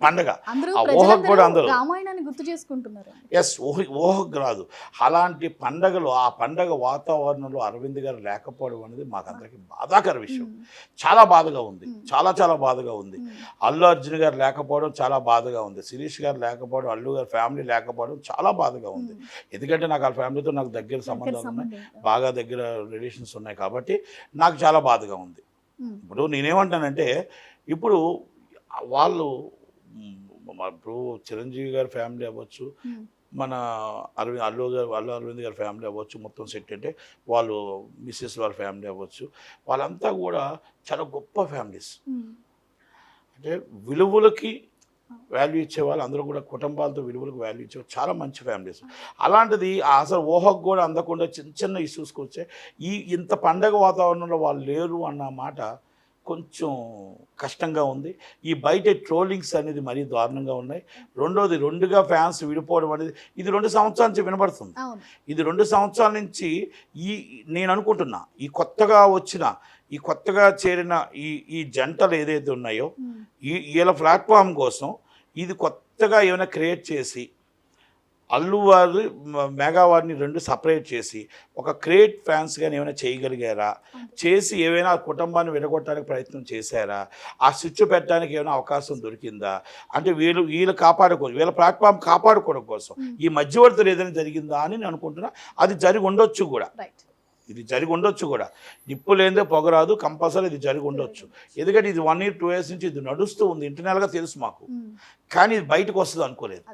పండగ. ఆ ఊహకు కూడా అందరూ రామాయణాన్ని గుర్తు చేసుకుంటున్నారు. ఎస్, ఊహకు రాదు. అలాంటి పండగలు, ఆ పండగ వాతావరణంలో అరవింద్ గారు లేకపోవడం అనేది మాకందరికి బాధాకర విషయం. చాలా బాధగా ఉంది, చాలా చాలా బాధగా ఉంది. అల్లు అర్జున్ గారు లేకపోవడం చాలా బాధగా ఉంది. శిరీష్ గారు లేకపోవడం, అల్లు గారు ఫ్యామిలీ లేకపోవడం చాలా బాధగా ఉంది. ఎందుకంటే నాకు ఆ ఫ్యామిలీతో నాకు దగ్గర సంబంధాలు ఉన్నాయి, బాగా దగ్గర రిలేషన్స్ ఉన్నాయి. కాబట్టి నాకు చాలా బాధగా ఉంది. ఇప్పుడు నేనేమంటానంటే, ఇప్పుడు వాళ్ళు ఇప్పుడు చిరంజీవి గారి ఫ్యామిలీ అవ్వచ్చు, మన అల్లు అరవింద్ గారి ఫ్యామిలీ అవ్వచ్చు, మొత్తం సెట్ అంటే వాళ్ళు మిస్సెస్ వాళ్ళ ఫ్యామిలీ అవ్వచ్చు, వాళ్ళంతా కూడా చాలా గొప్ప ఫ్యామిలీస్. అంటే విలువలకి వాల్యూ ఇచ్చే వాళ్ళు అందరూ కూడా కుటుంబాలతో విలువలకు వాల్యూ ఇచ్చే చాలా మంచి ఫ్యామిలీస్. అలాంటిది అసలు ఊహకు కూడా అందకుండా చిన్న చిన్న ఇష్యూస్కి వచ్చే ఇంత పండగ వాతావరణంలో వాళ్ళు లేరు అన్న మాట కొంచెం కష్టంగా ఉంది. ఈ బయట ట్రోలింగ్స్ అనేది మరీ దారుణంగా ఉన్నాయి. రెండోది, రెండుగా ఫ్యాన్స్ విడిపోవడం అనేది ఇది 2 సంవత్సరాల నుంచి వినబడుతుంది. ఇది 2 సంవత్సరాల నుంచి నేను అనుకుంటున్నా ఈ కొత్తగా చేరిన ఈ జంటలు ఏదైతే ఉన్నాయో వీళ్ళ ప్లాట్ఫామ్ కోసం ఇది కొత్తగా ఏమైనా క్రియేట్ చేసి అల్లు వారు మెగా వారిని 2 సపరేట్ చేసి ఒక క్రియేట్ ఫ్యాన్స్ కానీ ఏమైనా చేయగలిగారా, చేసి ఏమైనా కుటుంబాన్ని విడగొట్టడానికి ప్రయత్నం చేశారా, ఆ స్విచ్ పెట్టడానికి ఏమైనా అవకాశం దొరికిందా అంటే వీళ్ళు కాపాడుకోవచ్చు, వీళ్ళ ప్లాట్ఫామ్ కాపాడుకోవడం కోసం ఈ మధ్యవర్తులు ఏదైనా జరిగిందా అని నేను అనుకుంటున్నా. అది జరిగి ఉండొచ్చు కూడా, ఇది జరిగి ఉండొచ్చు కూడా. నిప్పు లేదే పొగరాదు, కంపల్సరీ ఇది జరిగి ఉండొచ్చు. ఎందుకంటే ఇది 1 year 2 years నుంచి ఇది నడుస్తూ ఉంది, ఇంటర్నల్గా తెలుసు మాకు. కానీ ఇది బయటకు వస్తుంది అనుకోలేదు.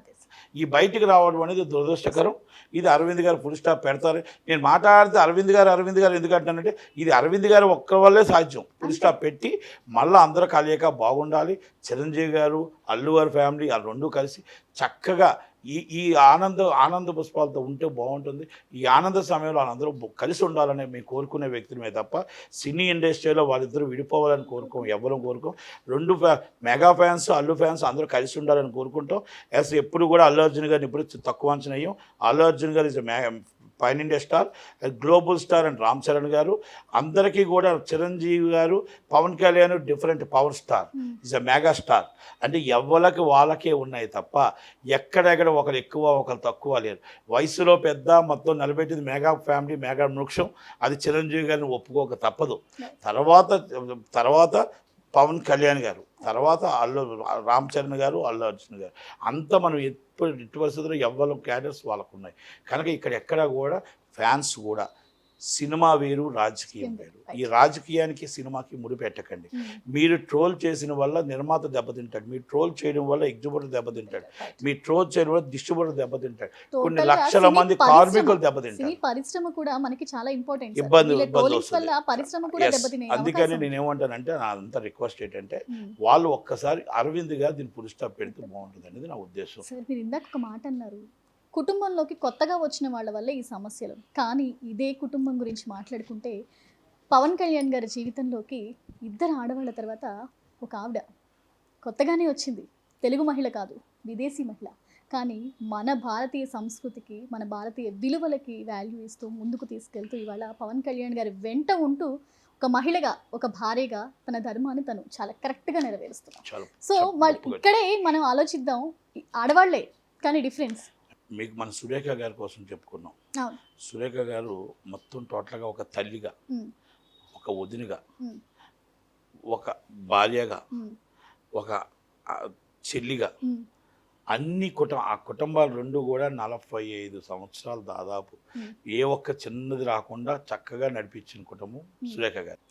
ఈ బయటికి రావడం అనేది దురదృష్టకరం. ఇది అరవింద్ గారు ఫుల్ స్టాప్ పెడతారు. నేను మాట్లాడితే అరవింద్ గారు ఎందుకంటానంటే ఇది అరవింద్ గారు ఒక్క వల్లే సాధ్యం. ఫుల్ స్టాప్ పెట్టి మళ్ళీ అందరూ కలయిక బాగుండాలి. చిరంజీవి గారు, అల్లు గారు ఫ్యామిలీ ఆ 2 కలిసి చక్కగా ఈ ఆనంద పుష్పాలతో ఉంటే బాగుంటుంది. ఈ ఆనంద సమయంలో వాళ్ళందరూ కలిసి ఉండాలని మేము కోరుకునే వ్యక్తులమే తప్ప సినీ ఇండస్ట్రీలో వాళ్ళిద్దరూ విడిపోవాలని ఎవరూ కోరుకోం. 2 మెగా ఫ్యాన్స్, అల్లు ఫ్యాన్స్ అందరూ కలిసి ఉండాలని కోరుకుంటాం. ఎప్పుడు కూడా అల్లు అర్జున్ గారిని ఇప్పుడు తక్కువ అంచనా వేయం. అల్లు అర్జున్ గారు ఇస్ పైన India star, global star and Ram Charan garu అందరికీ కూడా Chiranjeevi garu, Pawan Kalyan different power star, is a mega star. అంటే ఎవరికి వాళ్ళకే ఉన్నాయి తప్ప ఎక్కడెక్కడ ఒకరు ఎక్కువ ఒకరు తక్కువ లేరు. వయసులో పెద్ద మొత్తం నిలబెట్టింది మెగా ఫ్యామిలీ, మెగా వృక్షం. అది చిరంజీవి గారిని ఒప్పుకోక తప్పదు. తర్వాత పవన్ కళ్యాణ్ గారు, తర్వాత రామ్ చరణ్ గారు, అల్లు అర్జున్ గారు. అంతా మనం ఎట్టి పరిస్థితుల్లో ఎవ్వరు క్యాడర్స్ వాళ్ళకు ఉన్నాయి. కనుక ఇక్కడ ఎక్కడ కూడా ఫ్యాన్స్ కూడా సినిమా వేరు, రాజకీయం వేరు. ఈ రాజకీయానికి సినిమాకి ముడిపెట్టకండి. మీరు ట్రోల్ చేసిన వల్ల నిర్మాత దెబ్బతింటాడు, మీరు ట్రోల్ చేయడం వల్ల ఎగ్జిబ్యూటర్ దెబ్బతింటాడు, మీరు ట్రోల్ చేయడం వల్ల డిస్ట్రిబ్యూటర్ దెబ్బతింటాడు, కొన్ని లక్షల మంది కార్మికులు దెబ్బతింటారు. పరిశ్రమ కూడా మనకి చాలా ఇంపార్టెంట్, ఇబ్బంది వస్తుంది. అందుకని నేనేమంటానంటే నా అంత రిక్వెస్ట్ ఏంటంటే వాళ్ళు ఒక్కసారి అరవింద్ గారు దీన్ని ఫుల్ స్టాప్ పెడితే బాగుంటుంది అనేది నా ఉద్దేశం. మీరు ఇందాక ఒక మాట అన్నారు, కుటుంబంలోకి కొత్తగా వచ్చిన వాళ్ళ వల్ల ఈ సమస్యలు. కానీ ఇదే కుటుంబం గురించి మాట్లాడుకుంటే పవన్ కళ్యాణ్ గారి జీవితంలోకి 2 ఆడవాళ్ళ తర్వాత ఒక ఆవిడ కొత్తగానే వచ్చింది. తెలుగు మహిళ కాదు, విదేశీ మహిళ. కానీ మన భారతీయ సంస్కృతికి, మన భారతీయ విలువలకి వాల్యూ ఇస్తూ ముందుకు తీసుకెళ్తూ ఇవాళ పవన్ కళ్యాణ్ గారి వెంట ఉంటూ ఒక మహిళగా, ఒక భార్యగా తన ధర్మాన్ని తను చాలా కరెక్ట్గా నెరవేరుస్తున్నారు. సో ఇక్కడే మనం ఆలోచిద్దాం, ఆడవాళ్లే కానీ డిఫరెన్స్. మీకు మన సురేఖ గారి కోసం చెప్పుకున్నాం. సురేఖ గారు మొత్తం టోటల్గా ఒక తల్లిగా, ఒక వదినగా, ఒక భార్యగా, ఒక చెల్లిగా, అన్ని ఆ కుటుంబాలు 2 కూడా 45 సంవత్సరాలు దాదాపు ఏ ఒక్క చిన్నది రాకుండా చక్కగా నడిపించిన కుటుంబం సురేఖ గారు.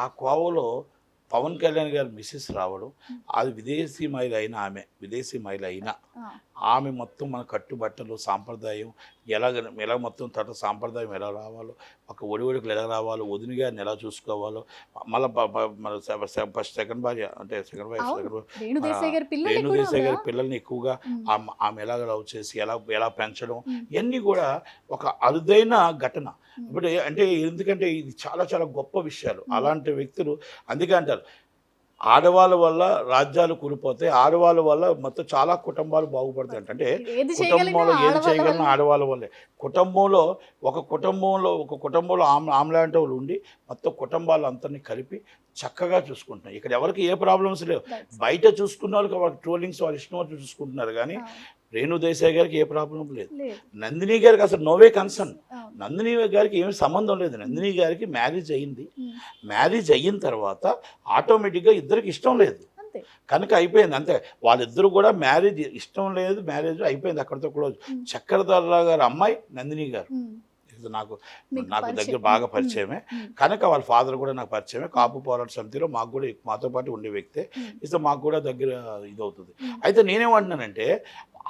ఆ కోవలో పవన్ కళ్యాణ్ గారు మిస్సెస్ రావడం, అది విదేశీ మహిళ అయినా, ఆమె విదేశీ మహిళ అయినా ఆమె మొత్తం మన కట్టుబట్టలు సాంప్రదాయం ఎలా మొత్తం తట సాంప్రదాయం ఎలా రావాలో, ఒక ఒడివడికలు ఎలా రావాలో, వదిన గారిని ఎలా చూసుకోవాలో, మళ్ళీ ఫస్ట్ సెకండ్ భార్య అంటే సెకండ్ వైఫ్ రేణుదేశాయ్ గారి పిల్లల్ని ఎక్కువగా ఆమె ఎలా లవ్ చేసి ఎలా పెంచడం, ఇవన్నీ కూడా ఒక అరుదైన ఘటన. ఇప్పుడు అంటే ఎందుకంటే ఇది చాలా చాలా గొప్ప విషయాలు. అలాంటి వ్యక్తులు అందుకే అంటారు ఆడవాళ్ళ వల్ల రాజ్యాలు కూలిపోతాయి, ఆడవాళ్ళ వల్ల మొత్తం చాలా కుటుంబాలు బాగుపడతాయి. అంటే కుటుంబంలో ఏది చేయగలన ఆడవాళ్ళ వల్లే. ఒక కుటుంబంలో ఆమె లాంటి వాళ్ళు ఉండి మొత్తం కుటుంబాలు అందరినీ కలిపి చక్కగా చూసుకుంటున్నాయి. ఇక్కడ ఎవరికి ఏ ప్రాబ్లమ్స్ లేవు. బయట చూసుకున్న వాళ్ళకి ట్రోలింగ్స్ వాళ్ళు ఇష్టం వచ్చి చూసుకుంటున్నారు, కానీ రేణుదేశాయ్ గారికి ఏ ప్రాబ్లం లేదు. నందిని గారికి అసలు నోవే కన్సర్న్. నందిని గారికి ఏమి సంబంధం లేదు. నందిని గారికి మ్యారేజ్ అయ్యింది. మ్యారేజ్ అయిన తర్వాత ఆటోమేటిక్గా ఇద్దరికి ఇష్టం లేదు కనుక అయిపోయింది అంతే. వాళ్ళిద్దరు కూడా మ్యారేజ్ ఇష్టం లేదు, మ్యారేజ్ అయిపోయింది అక్కడితో క్లోజ్. చక్రధరరావు గారు అమ్మాయి నందిని గారు నాకు దగ్గర బాగా పరిచయమే కనుక వాళ్ళ ఫాదర్ కూడా నాకు పరిచయమే. కాపు పోరాట సమితిలో మాతో పాటు ఉండే వ్యక్తే. ఇస్తే మాకు కూడా దగ్గర ఇది అవుతుంది. అయితే నేనేమంటున్నానంటే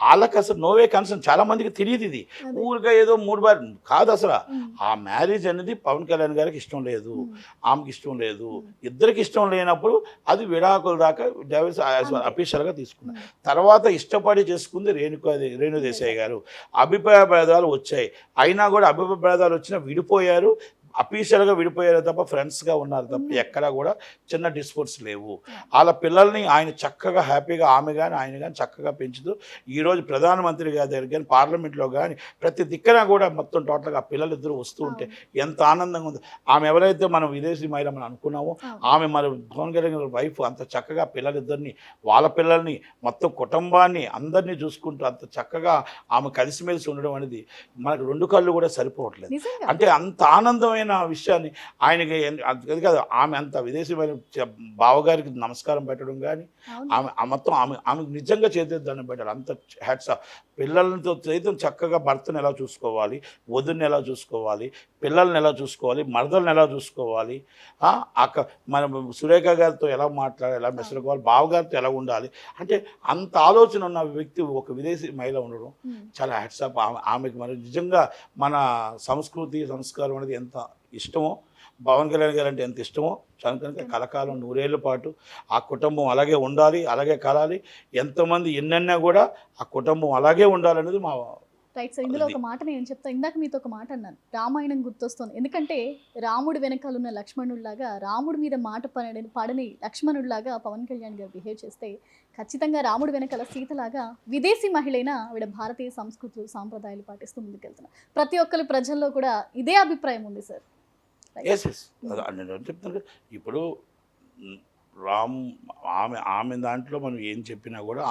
వాళ్ళకి అసలు నోవే కన్సర్న్. చాలా మందికి తెలియదు ఇది. ఊరిగా ఏదో 3 బార్ కాదు. అసలు ఆ మ్యారేజ్ అనేది పవన్ కళ్యాణ్ గారికి ఇష్టం లేదు, ఆమెకి ఇష్టం లేదు. ఇద్దరికి ఇష్టం లేనప్పుడు అది విడాకుల దాకా డైవర్స్ అఫీషియల్గా తీసుకున్నారు. తర్వాత ఇష్టపడి చేసుకుంది రేణుదేశాయ్ గారు. అభిప్రాయ భేదాలు వచ్చాయి, అయినా కూడా అభిప్రాయ భేదాలు వచ్చినా విడిపోయారు. అఫీషియల్గా విడిపోయారు తప్ప ఫ్రెండ్స్గా ఉన్నారు తప్ప ఎక్కడా కూడా చిన్న డిస్ప్యూట్స్ లేవు. వాళ్ళ పిల్లల్ని ఆయన చక్కగా హ్యాపీగా ఆమె కానీ ఆయన కానీ చక్కగా పెంచుతూ ఈరోజు ప్రధానమంత్రి గారి దగ్గర కానీ పార్లమెంట్లో కానీ ప్రతి దిక్కన కూడా మొత్తం టోటల్గా పిల్లలు ఇద్దరు వస్తూ ఉంటే ఎంత ఆనందంగా ఉంది. ఆమె ఎవరైతే మనం విదేశీ మహిళ మనం అనుకున్నామో ఆమె మన పవన్ కళ్యాణ్ వైఫ్ అంత చక్కగా పిల్లలిద్దరిని వాళ్ళ పిల్లల్ని మొత్తం కుటుంబాన్ని అందరినీ చూసుకుంటూ అంత చక్కగా ఆమె కలిసిమెలిసి ఉండడం అనేది మనకు 2 కళ్ళు కూడా సరిపోవట్లేదు. అంటే అంత ఆనందమైన విషయాన్ని ఆయనకి అది కాదు. ఆమె అంత విదేశీ బావగారికి నమస్కారం పెట్టడం కానీ ఆమెకు నిజంగా చేతిద్దాన్ని పెట్టాలి. అంత హ్యాట్స్ ఆఫ్. పిల్లలతో సైతం చక్కగా భర్తను ఎలా చూసుకోవాలి, వదిన్ని ఎలా చూసుకోవాలి, పిల్లల్ని ఎలా చూసుకోవాలి, మరదలను ఎలా చూసుకోవాలి, మన సురేఖ గారితో ఎలా మాట్లాడాలి, ఎలా మెసలుకోవాలి, బావగారితో ఎలా ఉండాలి, అంటే అంత ఆలోచన ఉన్న వ్యక్తి ఒక విదేశీ మహిళ ఉండడం చాలా హ్యాట్స్ ఆఫ్. ఆమెకి మరి నిజంగా మన సంస్కృతి సంస్కారం అనేది ఎంత ఇష్టమో, పవన్ కళ్యాణ్ గారు అంటే ఎంత ఇష్టమో కనుక కలకాలం 100 ఏళ్ళ పాటు ఆ కుటుంబం అలాగే ఉండాలి, అలాగే కలాలి. ఎంతమంది ఎన్నన్నా కూడా ఆ కుటుంబం అలాగే ఉండాలనేది మా రైట్. సో ఇందులో ఒక మాట నేను చెప్తాను. ఇందాక మీతో ఒక మాట అన్నాను, రామాయణం గుర్తొస్తుంది. ఎందుకంటే రాముడు వెనకాలన్న లక్ష్మణుడిలాగా, రాముడి మీద మాట పడని లక్ష్మణుడిలాగా పవన్ కళ్యాణ్ గారు బిహేవ్ చేస్తే ఖచ్చితంగా రాముడు వెనకాల సీతలాగా విదేశీ మహిళైనా ఆవిడ భారతీయ సంస్కృతులు సాంప్రదాయాలు పాటిస్తూ ముందుకెళ్తున్నారు. ప్రతి ఒక్కరి ప్రజల్లో కూడా ఇదే అభిప్రాయం ఉంది సార్. నేను చెప్తాను ఇప్పుడు ఆమె దాంట్లో మనం ఏం చెప్పినా కూడా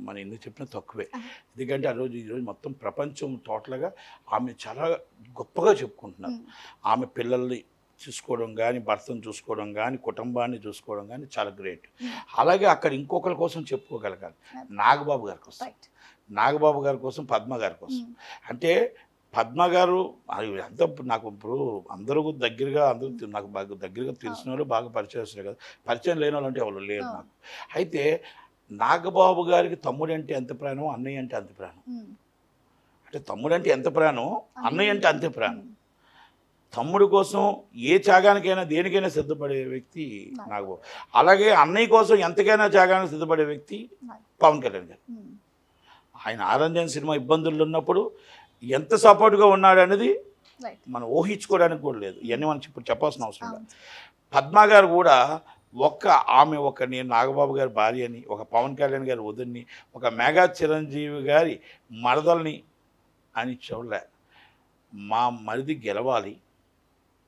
మనం ఎందుకు చెప్పినా తక్కువే. ఎందుకంటే ఈరోజు మొత్తం ప్రపంచం టోటల్గా ఆమె చాలా గొప్పగా చెప్పుకుంటున్నారు. ఆమె పిల్లల్ని చూసుకోవడం కానీ, భర్తను చూసుకోవడం కానీ, కుటుంబాన్ని చూసుకోవడం కానీ చాలా గ్రేట్. అలాగే అక్కడ ఇంకొకరి కోసం చెప్పుకోగలగాలి. నాగబాబు గారి కోసం పద్మ గారి కోసం. అంటే పద్మ గారు అంతా నాకు ఇప్పుడు అందరూ నాకు బాగా దగ్గరగా తెలిసిన వాళ్ళు బాగా పరిచయం వస్తారు కదా. పరిచయం లేని వాళ్ళు అంటే ఎవరు లేరు నాకు. అయితే నాగబాబు గారికి తమ్ముడు అంటే ఎంత ప్రాణం, అన్నయ్య అంటే అంత ప్రాణం. అంటే తమ్ముడు అంటే ఎంత ప్రాణం, అన్నయ్య అంటే అంతే ప్రాణం. తమ్ముడు కోసం ఏ త్యాగానికైనా దేనికైనా సిద్ధపడే వ్యక్తి నాగబాబు. అలాగే అన్నయ్య కోసం ఎంతకైనా త్యాగానికి సిద్ధపడే వ్యక్తి పవన్ కళ్యాణ్ గారు. ఆయన ఆరంజన్ సినిమా ఇబ్బందులు ఉన్నప్పుడు ఎంత సపోర్ట్గా ఉన్నాడు అనేది మనం ఊహించుకోవడానికి కూడా లేదు. ఇవన్నీ మనం ఇప్పుడు చెప్పాల్సిన అవసరం లేదు. పద్మ గారు కూడా నేను నాగబాబు గారి భార్యని, ఒక పవన్ కళ్యాణ్ గారి వదిన్ని, ఒక మెగా చిరంజీవి గారి మరదల్ని అని చూడలే. మా మరిది గెలవాలి,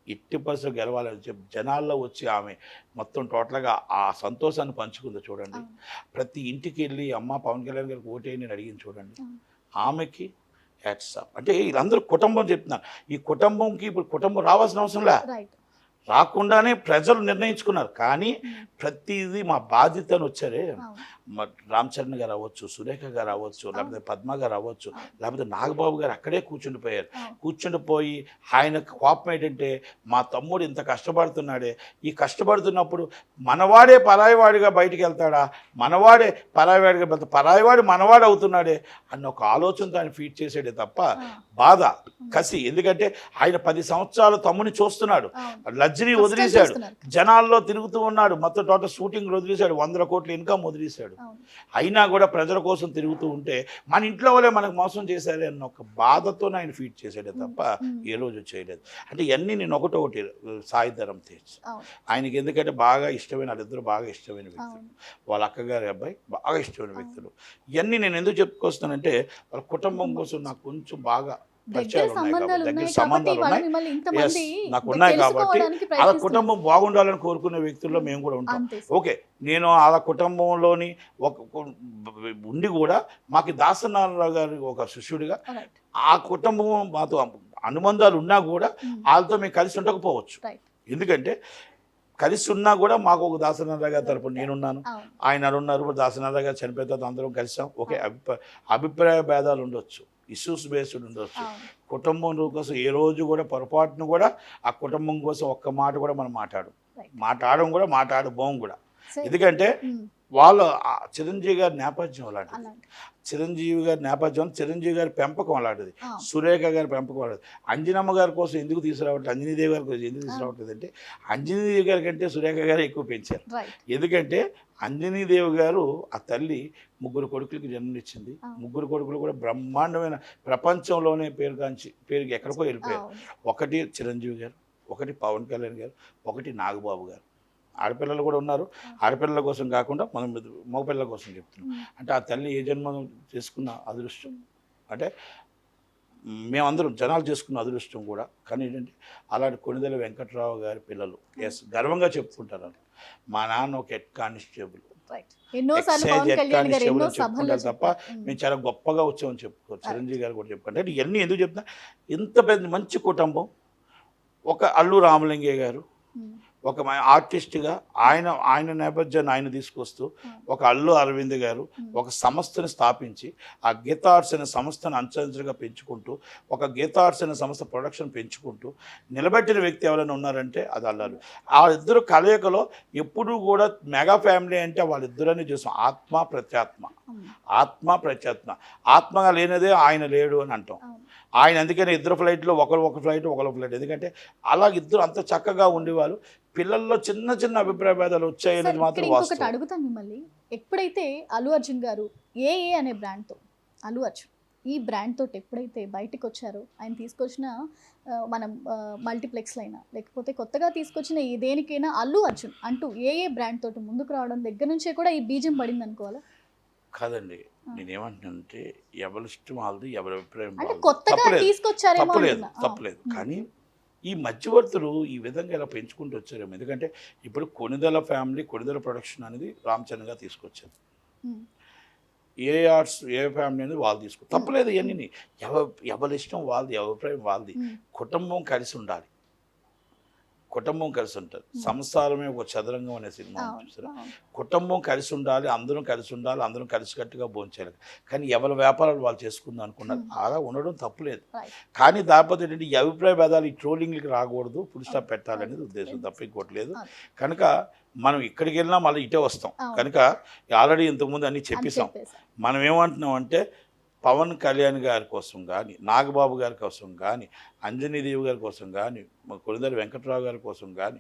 ఎట్టి పరిస్థితులు గెలవాలని చెప్పి జనాల్లో వచ్చి ఆమె మొత్తం టోటల్గా ఆ సంతోషాన్ని పంచుకుంది చూడండి. ప్రతి ఇంటికి వెళ్ళి అమ్మ పవన్ కళ్యాణ్ గారికి ఓటేయని నేను అడిగింది చూడండి. ఆమెకి హ్యాట్స్ ఆఫ్. అంటే వీళ్ళందరూ కుటుంబం చెప్తున్నారు. ఈ కుటుంబంకి ఇప్పుడు కుటుంబం రావాల్సిన అవసరం లే, రాకుండానే ప్రజలు నిర్ణయించుకున్నారు. కానీ ప్రతిదీ మా బాధ్యత అని వచ్చారే, రామ్ చరణ్ గారు అవ్వచ్చు, సురేఖ గారు అవ్వచ్చు, లేకపోతే పద్మ గారు అవ్వచ్చు, లేకపోతే నాగబాబు గారు అక్కడే కూర్చుండిపోయారు. కూర్చుండిపోయి ఆయన కోపం ఏంటంటే మా తమ్ముడు ఇంత కష్టపడుతున్నాడే, ఈ కష్టపడుతున్నప్పుడు మనవాడే పరాయివాడిగా బయటికి వెళ్తాడా, మనవాడే పరాయివాడిగా పరాయివాడు మనవాడు అవుతున్నాడే అన్న ఒక ఆలోచనతో ఆయన ఫీడ్ చేసాడే తప్ప బాధ, కసి. ఎందుకంటే ఆయన 10 సంవత్సరాలు తమ్ముని చూస్తున్నాడు, లగ్జరీ వదిలేశాడు, జనాల్లో తిరుగుతూ ఉన్నాడు, మొత్తం టోటల్ షూటింగ్ వదిలేశాడు, 100 కోట్ల ఇన్కమ్ వదిలేశాడు. అయినా కూడా ప్రజల కోసం తిరుగుతూ ఉంటే మన ఇంట్లో వాళ్ళే మనకు మోసం చేశారే అన్న ఒక బాధతో ఆయన ఫీడ్ చేశాడే తప్ప ఏ రోజు చేయలేదు. అంటే ఇవన్నీ నేను ఒకటి సాయి ధరమ్ తేజ్ ఆయనకి ఎందుకంటే బాగా ఇష్టమైన, వాళ్ళిద్దరు బాగా ఇష్టమైన వ్యక్తులు, వాళ్ళ అక్కగారి అబ్బాయి బాగా ఇష్టమైన వ్యక్తులు. ఇవన్నీ నేను ఎందుకు చెప్పుకొస్తానంటే వాళ్ళ కుటుంబం కోసం నాకు కొంచెం బాగా పరిచయాలు ఉన్నాయి కాబట్టి, దగ్గర సంబంధాలు ఉన్నాయి, నాకు ఉన్నాయి కాబట్టి వాళ్ళ కుటుంబం బాగుండాలని కోరుకునే వ్యక్తుల్లో మేము కూడా ఉంటాం. ఓకే, నేను వాళ్ళ కుటుంబంలోని ఒక ఉండి కూడా మాకు దాసనారాయణ గారి ఒక శిష్యుడిగా ఆ కుటుంబం మాతో అనుబంధాలు ఉన్నా కూడా వాళ్ళతో మేము కలిసి ఉండకపోవచ్చు. ఎందుకంటే కలిసి ఉన్నా కూడా మాకు ఒక దాసనారాయణ గారి తరపున నేనున్నాను, ఆయన ఉన్నారు, దాసనారాయణ గారు చనిపోయిన తర్వాత అందరం కలిసాం. ఓకే, అభిప్రాయ భేదాలు ఉండొచ్చు, ఇష్యూస్ బేస్డ్ ఉండొచ్చు. కుటుంబం కోసం ఏ రోజు కూడా పొరపాటును కూడా ఆ కుటుంబం కోసం ఒక్క మాట కూడా మనం మాట్లాడడం కూడా మాట్లాడబోం కూడా. ఎందుకంటే వాళ్ళు చిరంజీవి గారి నేపథ్యం అలాంటిది, చిరంజీవి గారి నేపథ్యం, చిరంజీవి గారి పెంపకం అలాంటిది, సురేఖ గారి పెంపకం అలాంటిది. అంజనమ్మ గారి కోసం ఎందుకు తీసుకురావట్లేదు, అంజనీదేవి గారి కోసం ఎందుకు తీసుకురావట్లేదు అంటే అంజనీదేవి గారి కంటే సురేఖ గారు ఎక్కువ పెంచారు. ఎందుకంటే అంజనీదేవి గారు ఆ తల్లి 3 కొడుకులకి జన్మనిచ్చింది. 3 కొడుకులు కూడా బ్రహ్మాండమైన ప్రపంచంలోనే పేరుకి ఎక్కడికో వెళ్ళిపోయారు. ఒకటి చిరంజీవి గారు, ఒకటి పవన్ కళ్యాణ్ గారు, ఒకటి నాగబాబు గారు. ఆడపిల్లలు కూడా ఉన్నారు, ఆడపిల్లల కోసం కాకుండా మనం మగపిల్లల కోసం చెప్తున్నాం. అంటే ఆ తల్లి ఏ జన్మ చేసుకున్న అదృష్టం, అంటే మేమందరం జనాలు చేసుకున్న అదృష్టం కూడా. కానీ ఏంటంటే అలాంటి కొణిదెల వెంకట్రావు గారి పిల్లలు గర్వంగా చెప్పుకుంటారు, మా నాన్న ఒక హెడ్ కానిస్టేబుల్, చెప్పుకుంటారు తప్ప మేము చాలా గొప్పగా వచ్చామని చెప్పుకోవచ్చు. చిరంజీవి గారు కూడా చెప్పుకుంటారు. అంటే ఇవన్నీ ఎందుకు చెప్తున్నా, ఇంత పెద్ద మంచి కుటుంబం, ఒక అల్లు రామలింగయ్య గారు ఒక ఆర్టిస్ట్గా ఆయన నేపథ్యాన్ని ఆయన తీసుకొస్తూ, ఒక అల్లు అరవింద్ గారు ఒక సంస్థని స్థాపించి ఆ గీతా ఆర్ట్స్ అనే సంస్థను అంచెంచెలుగా పెంచుకుంటూ, ఒక గీతా ఆర్ట్స్ అనే సంస్థ ప్రొడక్షన్ పెంచుకుంటూ నిలబెట్టిన వ్యక్తి ఎవరైనా ఉన్నారంటే అది అల్లారు. ఆ ఇద్దరు కలయికలో ఎప్పుడూ కూడా మెగా ఫ్యామిలీ అంటే వాళ్ళిద్దరని చూసాం, ఆత్మ ప్రత్యాత్మ, ఆత్మ ప్రత్యాత్మ. ఆత్మగా లేనిదే ఆయన లేడు అని అంటాం. ఆయన అందుకని 2 ఫ్లైట్లు, ఒకరు ఒక ఫ్లైట్, ఒకరు ఫ్లైట్. ఎందుకంటే అలా ఇద్దరు అంత చక్కగా ఉండేవాళ్ళు. పిల్లల్లో చిన్న చిన్న అభిప్రాయ భేదాలు వచ్చాయనేది మాత్రం వాస్తవం. అడుగుతాను మిమ్మల్ని, ఎప్పుడైతే అల్లు అర్జున్ గారు ఏఏ అనే బ్రాండ్తో, అల్లు అర్జున్ ఈ బ్రాండ్ తోటి ఎప్పుడైతే బయటకు వచ్చారో, ఆయన తీసుకొచ్చిన మనం మల్టీప్లెక్స్లో అయినా లేకపోతే కొత్తగా తీసుకొచ్చిన ఏ దేనికైనా అల్లు అర్జున్ అంటూ ఏఏ బ్రాండ్ తోటి ముందుకు రావడం దగ్గర నుంచే కూడా ఈ బీజం పడింది అనుకోవాలా? కాదండి, నేనేమంటున్నానంటే ఎవరి ఇష్టం వాళ్ళది, ఎవరి అభిప్రాయం తప్పలేదు. కానీ ఈ మధ్యవర్తులు ఈ విధంగా ఇలా పెంచుకుంటూ వచ్చారేమో. ఎందుకంటే ఇప్పుడు కొణిదెల ఫ్యామిలీ, కొణిదెల ప్రొడక్షన్ అనేది రామ్ చరణ్ గారు తీసుకొచ్చారు. ఏ ఆర్ట్స్, ఏ ఫ్యామిలీ అనేది వాళ్ళు తీసుకొచ్చారు. తప్పలేదు. ఇవన్నీ ఎవరి ఇష్టం వాళ్ళది, ఎవరి అభిప్రాయం వాళ్ళది. కుటుంబం కలిసి ఉండాలి, కుటుంబం కలిసి ఉంటుంది. సంసారమే ఒక చదరంగం అనే సినిమా చూసారా? కుటుంబం కలిసి ఉండాలి, అందరం కలిసి ఉండాలి, అందరం కలిసికట్టుగా భోంచేయాలి. కానీ ఎవరి వ్యాపారాలు వాళ్ళు చేసుకుందాం అనుకున్నారు, అలా ఉండడం తప్పులేదు. కానీ దానిపై ఏంటంటే ఈ అభిప్రాయ భేదాలు, ఈ ట్రోలింగ్లకి రాకూడదు, ఫుల్ స్టాప్ పెట్టాలనేది ఉద్దేశం తప్ప ఇంకోటి లేదు. కనుక మనం ఇక్కడికి వెళ్ళినా మళ్ళీ ఇటే వస్తాం. కనుక ఆల్రెడీ ఇంతకుముందు అన్నీ చెప్పేసాం. మనం ఏమంటున్నాం అంటే పవన్ కళ్యాణ్ గారి కోసం కానీ, నాగబాబు గారి కోసం కానీ, అంజనీదేవి గారి కోసం కానీ, కొణిదెల వెంకట్రావు గారి కోసం కానీ,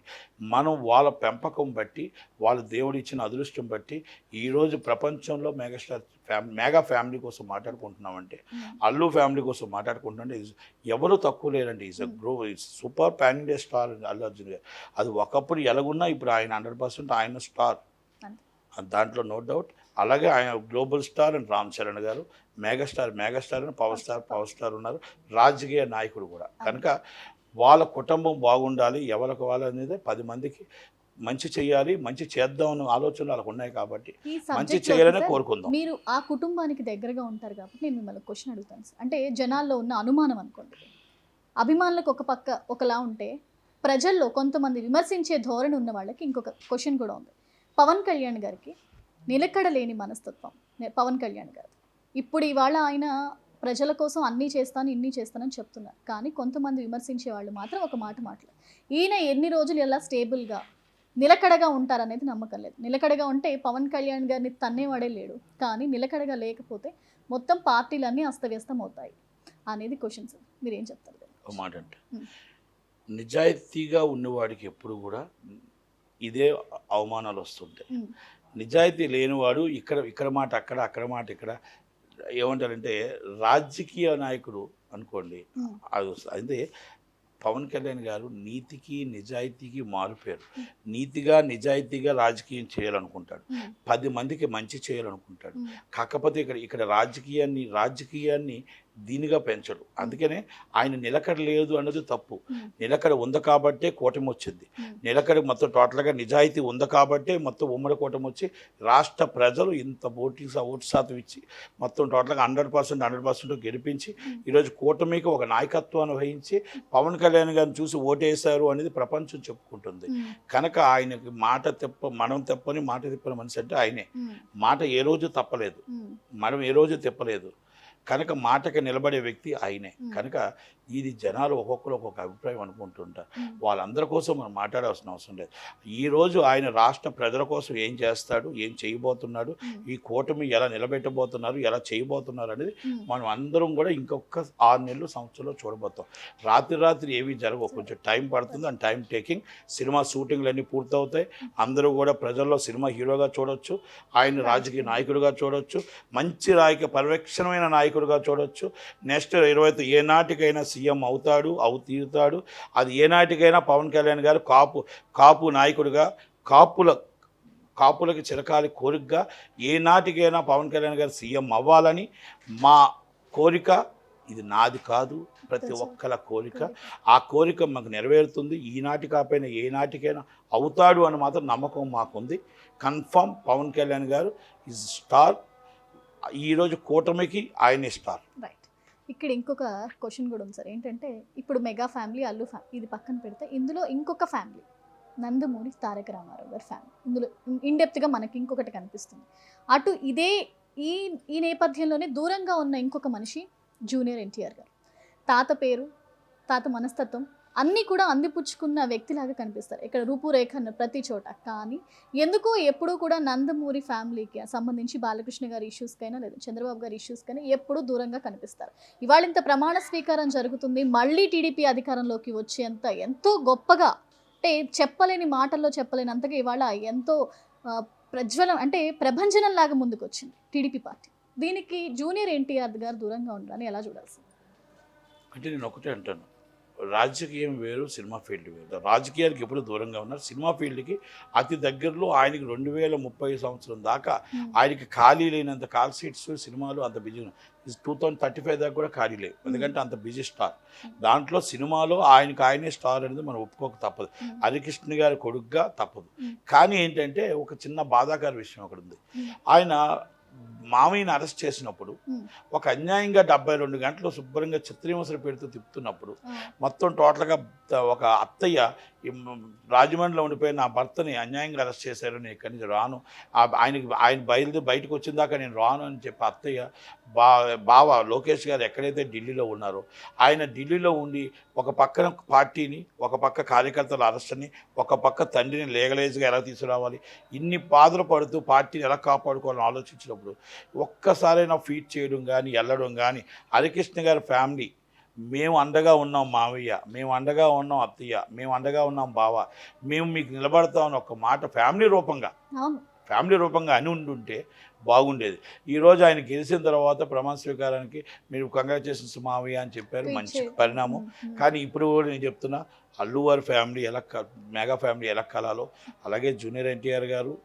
మనం వాళ్ళ పెంపకం బట్టి, వాళ్ళ దేవుడు ఇచ్చిన అదృష్టం బట్టి ఈరోజు ప్రపంచంలో మెగా ఫ్యామిలీ కోసం మాట్లాడుకుంటున్నామంటే, అల్లు ఫ్యామిలీ కోసం మాట్లాడుకుంటున్నామంటే ఎవరు తక్కువ లేరండి. Is super pan India star Allu Arjun గారు. అది ఒకప్పుడు ఎలాగున్నా ఇప్పుడు ఆయన 100% ఆయన స్టార్, దాంట్లో నో డౌట్. అలాగే ఆయన global star and Ram Charan garu megastar అని పవర్ స్టార్ ఉన్నారు, రాజకీయ నాయకుడు కూడా. కనుక వాళ్ళ కుటుంబం బాగుండాలి, ఎవరికి వాళ్ళనేది 10 మందికి మంచి చేయాలి, మంచి చేద్దాం అన్న ఆలోచనలు వాళ్ళకు ఉన్నాయి కాబట్టి మంచి చేయాలని కోరుకుందాం. మీరు ఆ కుటుంబానికి దగ్గరగా ఉంటారు కాబట్టి నేను మిమ్మల్ని క్వశ్చన్ అడుగుతాను. అంటే జనాల్లో ఉన్న అనుమానం అనుకోండి, అభిమానులకు ఒక పక్క ఒకలా ఉంటే ప్రజల్లో కొంతమంది విమర్శించే ధోరణి ఉన్న వాళ్ళకి ఇంకొక క్వశ్చన్ కూడా ఉంది. పవన్ కళ్యాణ్ గారికి నిలకడ లేని మనస్తత్వం పవన్ కళ్యాణ్ గారు. ఇప్పుడు ఇవాళ ఆయన ప్రజల కోసం అన్నీ చేస్తాను ఇన్ని చేస్తానని చెప్తున్నారు, కానీ కొంతమంది విమర్శించే వాళ్ళు మాత్రం ఒక మాట మాట్లాడు, ఈయన ఎన్ని రోజులు ఎలా స్టేబుల్గా నిలకడగా ఉంటారనేది నమ్మకం లేదు. నిలకడగా ఉంటే పవన్ కళ్యాణ్ గారిని తన్నేవాడే లేడు, కానీ నిలకడగా లేకపోతే మొత్తం పార్టీలన్నీ అస్తవ్యస్తం అవుతాయి అనేది క్వశ్చన్స్. మీరు ఏం చెప్తారు? ఒక మాట అంటే నిజాయితీగా ఉన్నవాడికి ఎప్పుడు కూడా ఇదే అవమానాలు వస్తుంటాయి. నిజాయితీ లేనివాడు ఇక్కడ మాట అక్కడ, అక్కడ మాట ఇక్కడ. ఏమంటారంటే రాజకీయ నాయకుడు అనుకోండి, అది అయితే పవన్ కళ్యాణ్ గారు నీతికి నిజాయితీకి మారుపేరు. నీతిగా నిజాయితీగా రాజకీయం చేయాలనుకుంటాడు, 10 మందికి మంచి చేయాలనుకుంటాడు. కాకపోతే ఇక్కడ రాజకీయాన్ని దీనిగా పెంచడు. అందుకనే ఆయన నిలకడ లేదు అన్నది తప్పు. నిలకడ ఉంది కాబట్టే కూటమి వచ్చింది. నిలకడ మొత్తం టోటల్గా నిజాయితీ ఉంది కాబట్టే మొత్తం ఉమ్మడి కూటమి వచ్చి రాష్ట్ర ప్రజలు ఇంత ఓటు శాతం ఇచ్చి మొత్తం టోటల్గా 100% గెలిపించి ఈరోజు కూటమికి ఒక నాయకత్వాన్ని వహించి పవన్ కళ్యాణ్ గారిని చూసి ఓటేశారు అనేది ప్రపంచం చెప్పుకుంటుంది. కనుక ఆయనకి మనం తెప్పని మాట తిప్పని మనిషి అంటే ఆయనే. మాట ఏ రోజు తప్పలేదు, మనం ఏ రోజు తిప్పలేదు. కనుక మాటకి నిలబడే వ్యక్తి ఆయనే. కనుక ఇది జనాలు ఒక్కొక్కరు ఒక్కొక్క అభిప్రాయం అనుకుంటుంటారు. వాళ్ళందరి కోసం మనం మాట్లాడాల్సిన అవసరం లేదు. ఈరోజు ఆయన రాష్ట్ర ప్రజల కోసం ఏం చేస్తాడు, ఏం చేయబోతున్నాడు, ఈ కూటమి ఎలా నిలబెట్టబోతున్నారు, ఎలా చేయబోతున్నారు అనేది మనం అందరం కూడా ఇంకొక 6 నెలలు సంవత్సరంలో చూడబోతాం. రాత్రి ఏవి జరగవు, కొంచెం టైం పడుతుంది. And time taking. సినిమా షూటింగ్లు అన్నీ పూర్తవుతాయి. అందరూ కూడా ప్రజల్లో సినిమా హీరోగా చూడొచ్చు, ఆయన రాజకీయ నాయకుడిగా చూడొచ్చు, మంచి పరిరక్షణమైన నాయకుడిగా చూడొచ్చు. నెక్స్ట్ 20 ఏ నాటికైనా సీఎం తీరుతాడు. అది ఏ నాటికైనా పవన్ కళ్యాణ్ గారు కాపు నాయకుడిగా, కాపులకి చిరకాలి కోరికగా ఏ నాటికైనా పవన్ కళ్యాణ్ గారు సీఎం అవ్వాలని మా కోరిక. ఇది నాది కాదు, ప్రతి ఒక్కల కోరిక. ఆ కోరిక మాకు నెరవేరుతుంది. ఈనాటి కాకపోయినా ఏ నాటికైనా అవుతాడు అని మాత్రం నమ్మకం మాకుంది. కన్ఫర్మ్ పవన్ కళ్యాణ్ గారు ఈజ్ స్టార్. ఈరోజు కూటమికి ఆయనే స్టార్. రైట్. ఇక్కడ ఇంకొక క్వశ్చన్ కూడా ఉంది సార్. ఏంటంటే ఇప్పుడు మెగా ఫ్యామిలీ, అల్లు ఫ్యామిలీ ఇది పక్కన పెడితే ఇందులో ఇంకొక ఫ్యామిలీ నందమూరి తారక రామారావు గారి ఫ్యామిలీ ఇందులో ఇన్డెప్త్గా మనకి ఇంకొకటి కనిపిస్తుంది. అటు ఈ నేపథ్యంలోనే దూరంగా ఉన్న ఇంకొక మనిషి జూనియర్ ఎన్టీఆర్ గారు. తాత పేరు, తాత మనస్తత్వం అన్నీ కూడా అందిపుచ్చుకున్న వ్యక్తిలాగా కనిపిస్తారు ఇక్కడ రూపురేఖ ప్రతి చోట. కానీ ఎందుకో ఎప్పుడూ కూడా నందమూరి ఫ్యామిలీకి సంబంధించి బాలకృష్ణ గారి ఇష్యూస్కైనా లేదా చంద్రబాబు గారి ఇష్యూస్కైనా ఎప్పుడూ దూరంగా కనిపిస్తారు. ఇవాళ ఇంత ప్రమాణ స్వీకారం జరుగుతుంది, మళ్ళీ టీడీపీ అధికారంలోకి వచ్చేంత ఎంతో గొప్పగా, అంటే చెప్పలేని మాటల్లో చెప్పలేనంతగా ఇవాళ ఎంతో ప్రజ్వలం అంటే ప్రభంజనం లాగా ముందుకు వచ్చింది టీడీపీ పార్టీ. దీనికి జూనియర్ ఎన్టీఆర్ గారు దూరంగా ఉండాలని ఎలా చూడాల్సింది? అంటే నేను ఒకటే అంటాను, రాజకీయం వేరు, సినిమా ఫీల్డ్ వేరు. రాజకీయాలకు ఎప్పుడు దూరంగా ఉన్నారు. సినిమా ఫీల్డ్కి అతి దగ్గరలో ఆయనకి 2030 సంవత్సరం దాకా ఆయనకి ఖాళీ లేనంత కాల్ సీట్స్ సినిమాలు అంత బిజీ. 2035 దాకా కూడా ఖాళీ లేవు, ఎందుకంటే అంత బిజీ స్టార్. దాంట్లో సినిమాలో ఆయనే స్టార్ అనేది మనం ఒప్పుకోక తప్పదు. హరికృష్ణ గారి కొడుకుగా తప్పదు. కానీ ఏంటంటే ఒక చిన్న బాధాకర విషయం ఒకటి ఉంది. ఆయన మామయ్యని అరెస్ట్ చేసినప్పుడు ఒక అన్యాయంగా 72 గంటలు శుభ్రంగా చిత్రహింసలు పెడుతూ తిప్పుతున్నప్పుడు మొత్తం టోటల్గా ఒక అత్తయ్య రాజమండ్రిలో ఉండిపోయిన నా భర్తని అన్యాయంగా అరెస్ట్ చేశారు, నేను ఇక్కడి నుంచి రాను, ఆయన బయటకు వచ్చిన దాకా నేను రాను అని చెప్పి అత్తయ్య బావ లోకేష్ గారు ఎక్కడైతే ఢిల్లీలో ఉన్నారో ఆయన ఢిల్లీలో ఉండి ఒక పక్కన పార్టీని, ఒక పక్క కార్యకర్తల అరెస్ట్ని, ఒక పక్క తండ్రిని లీగలైజ్గా ఎలా తీసుకురావాలి, ఇన్ని బాధలు పడుతూ పార్టీని ఎలా కాపాడుకోవాలని ఆలోచించినప్పుడు ఒక్కసారైనా ఫీట్ చేయడం కానీ వెళ్ళడం కానీ హరికృష్ణ గారి ఫ్యామిలీ మేము అండగా ఉన్నాం మావయ్య, మేము అండగా ఉన్నాం అత్తయ్య, మేము అండగా ఉన్నాం బావ, మేము మీకు నిలబడతామని ఒక మాట ఫ్యామిలీ రూపంగా అని ఉండుంటే బాగుండేది. ఈరోజు ఆయన గెలిచిన తర్వాత ప్రమాణ స్వీకారానికి మీరు కంగ్రాచులేషన్స్ మావయ్య అని చెప్పారు, మంచి పరిణామం. కానీ ఇప్పుడు కూడా నేను చెప్తున్నా, అల్లు వారి ఫ్యామిలీ మెగా ఫ్యామిలీ ఎలా కలాలో అలాగే జూనియర్ ఎన్టీఆర్ గారు,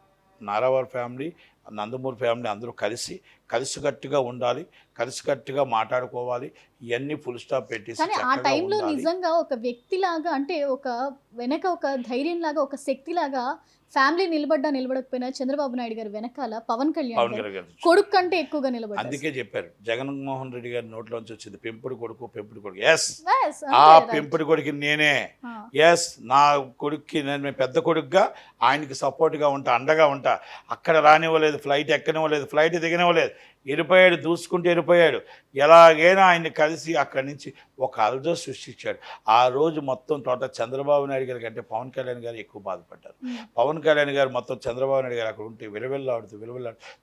నారావారి ఫ్యామిలీ, నందమూరి ఫ్యామిలీ అందరూ కలిసికట్టుగా ఉండాలి, కలిసికట్టుగా మాట్లాడుకోవాలి. ఇవన్నీ ఫుల్ స్టాప్ పెట్టేసి కానీ ఆ టైంలో నిజంగా ఒక వ్యక్తిలాగా, అంటే ఒక వెనక ఒక ధైర్యం లాగా, ఒక శక్తిలాగా ఫ్యామిలీ నిలబడకపోయినా చంద్రబాబు నాయుడు గారు వెనకాల పవన్ కళ్యాణ్ కొడుకు కంటే ఎక్కువగా నిలబడ్డారు. అందుకే చెప్పారు జగన్మోహన్ రెడ్డి గారి నోట్లోంచి వచ్చింది పెంపుడు కొడుకు. ఎస్, ఆ పెంపుడు కొడుకు నేనే. ఎస్, నా కొడుక్కి నేను పెద్ద కొడుకుగా ఆయనకి సపోర్ట్గా ఉంటా, అండగా ఉంటా. అక్కడ రానివ్వలేదు దిగనివ్వలేదు, ఫ్లైట్ ఎక్కనివ్వలేదు, ఫ్లైట్ దిగనివ్వలేదు, వెళ్ళిపోయాడు, దూసుకుంటూ వెళ్ళిపోయాడు. ఎలాగైనా ఆయన్ని కలిసి అక్కడి నుంచి ఒక అలజడి సృష్టించాడు. ఆ రోజు మొత్తం టోటల్ చంద్రబాబు నాయుడు గారి కంటే పవన్ కళ్యాణ్ గారు ఎక్కువ బాధపడ్డారు. పవన్ కళ్యాణ్ గారు మొత్తం చంద్రబాబు నాయుడు గారు అక్కడ ఉంటే విలవిల్లాడుతూ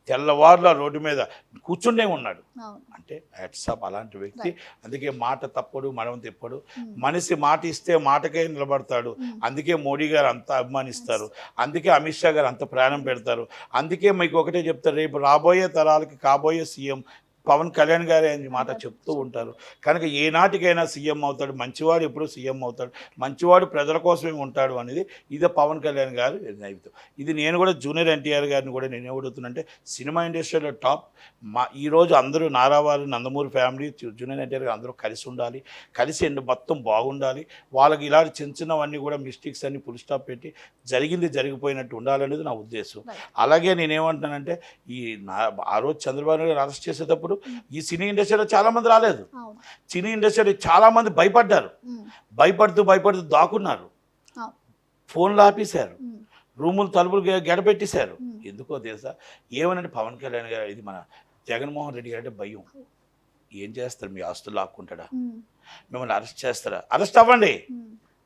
తెల్లవారులు ఆ రోడ్డు మీద కూర్చుండే ఉన్నాడు. అంటే హెడ్సప్ అలాంటి వ్యక్తి. అందుకే మాట తప్పడు, మనం తిప్పడు. మనిషి మాట ఇస్తే మాటకే నిలబడతాడు. అందుకే మోడీ గారు అంత అభిమానిస్తారు, అందుకే అమిత్ షా గారు అంత ప్రాణం పెడతారు. అందుకే మీకు ఒకటే చెప్తారు, రేపు రాబోయే తరాలకి కాబోయే సీఎం పవన్ కళ్యాణ్ గారే అని మాట చెప్తూ ఉంటారు. కనుక ఏనాటికైనా సీఎం అవుతాడు, మంచివాడు ఎప్పుడూ సీఎం అవుతాడు, మంచివాడు ప్రజల కోసమే ఉంటాడు అనేది ఇదే పవన్ కళ్యాణ్ గారు నైపుతం. ఇది నేను కూడా జూనియర్ ఎన్టీఆర్ గారిని కూడా నేను ఏమడుగుతున్నానంటే, సినిమా ఇండస్ట్రీలో టాప్ ఈరోజు అందరూ నారావారు, నందమూరి ఫ్యామిలీ, జూనియర్ ఎన్టీఆర్ గారు అందరూ కలిసి ఉండాలి, కలిసి మొత్తం బాగుండాలి. వాళ్ళకి ఇలాంటి చిన్న చిన్నవన్నీ కూడా మిస్టేక్స్ అన్ని ఫుల్ స్టాప్ పెట్టి జరిగిపోయినట్టు ఉండాలనేది నా ఉద్దేశం. అలాగే నేనేమంటున్నానంటే, ఆ రోజు చంద్రబాబు నాయుడు గారు అరెస్ట్ చేసేటప్పుడు ఈ సినీ ఇండస్ట్రీలో చాలా మంది రాలేదు. సినీ ఇండస్ట్రీలో చాలా మంది భయపడ్డారు, భయపడుతూ దాక్కున్నారు, ఫోన్లు ఆపేశారు, రూములు తలుపులు గెడపెట్టేశారు. ఎందుకో తెలుసా? ఏమనంటే పవన్ కళ్యాణ్ గారు, ఇది మన జగన్మోహన్ రెడ్డి గారు అంటే భయం. ఏం చేస్తారు? మీ ఆస్తులు లాక్కుంటాడా? మిమ్మల్ని అరెస్ట్ చేస్తారా? అరెస్ట్ అవ్వండి,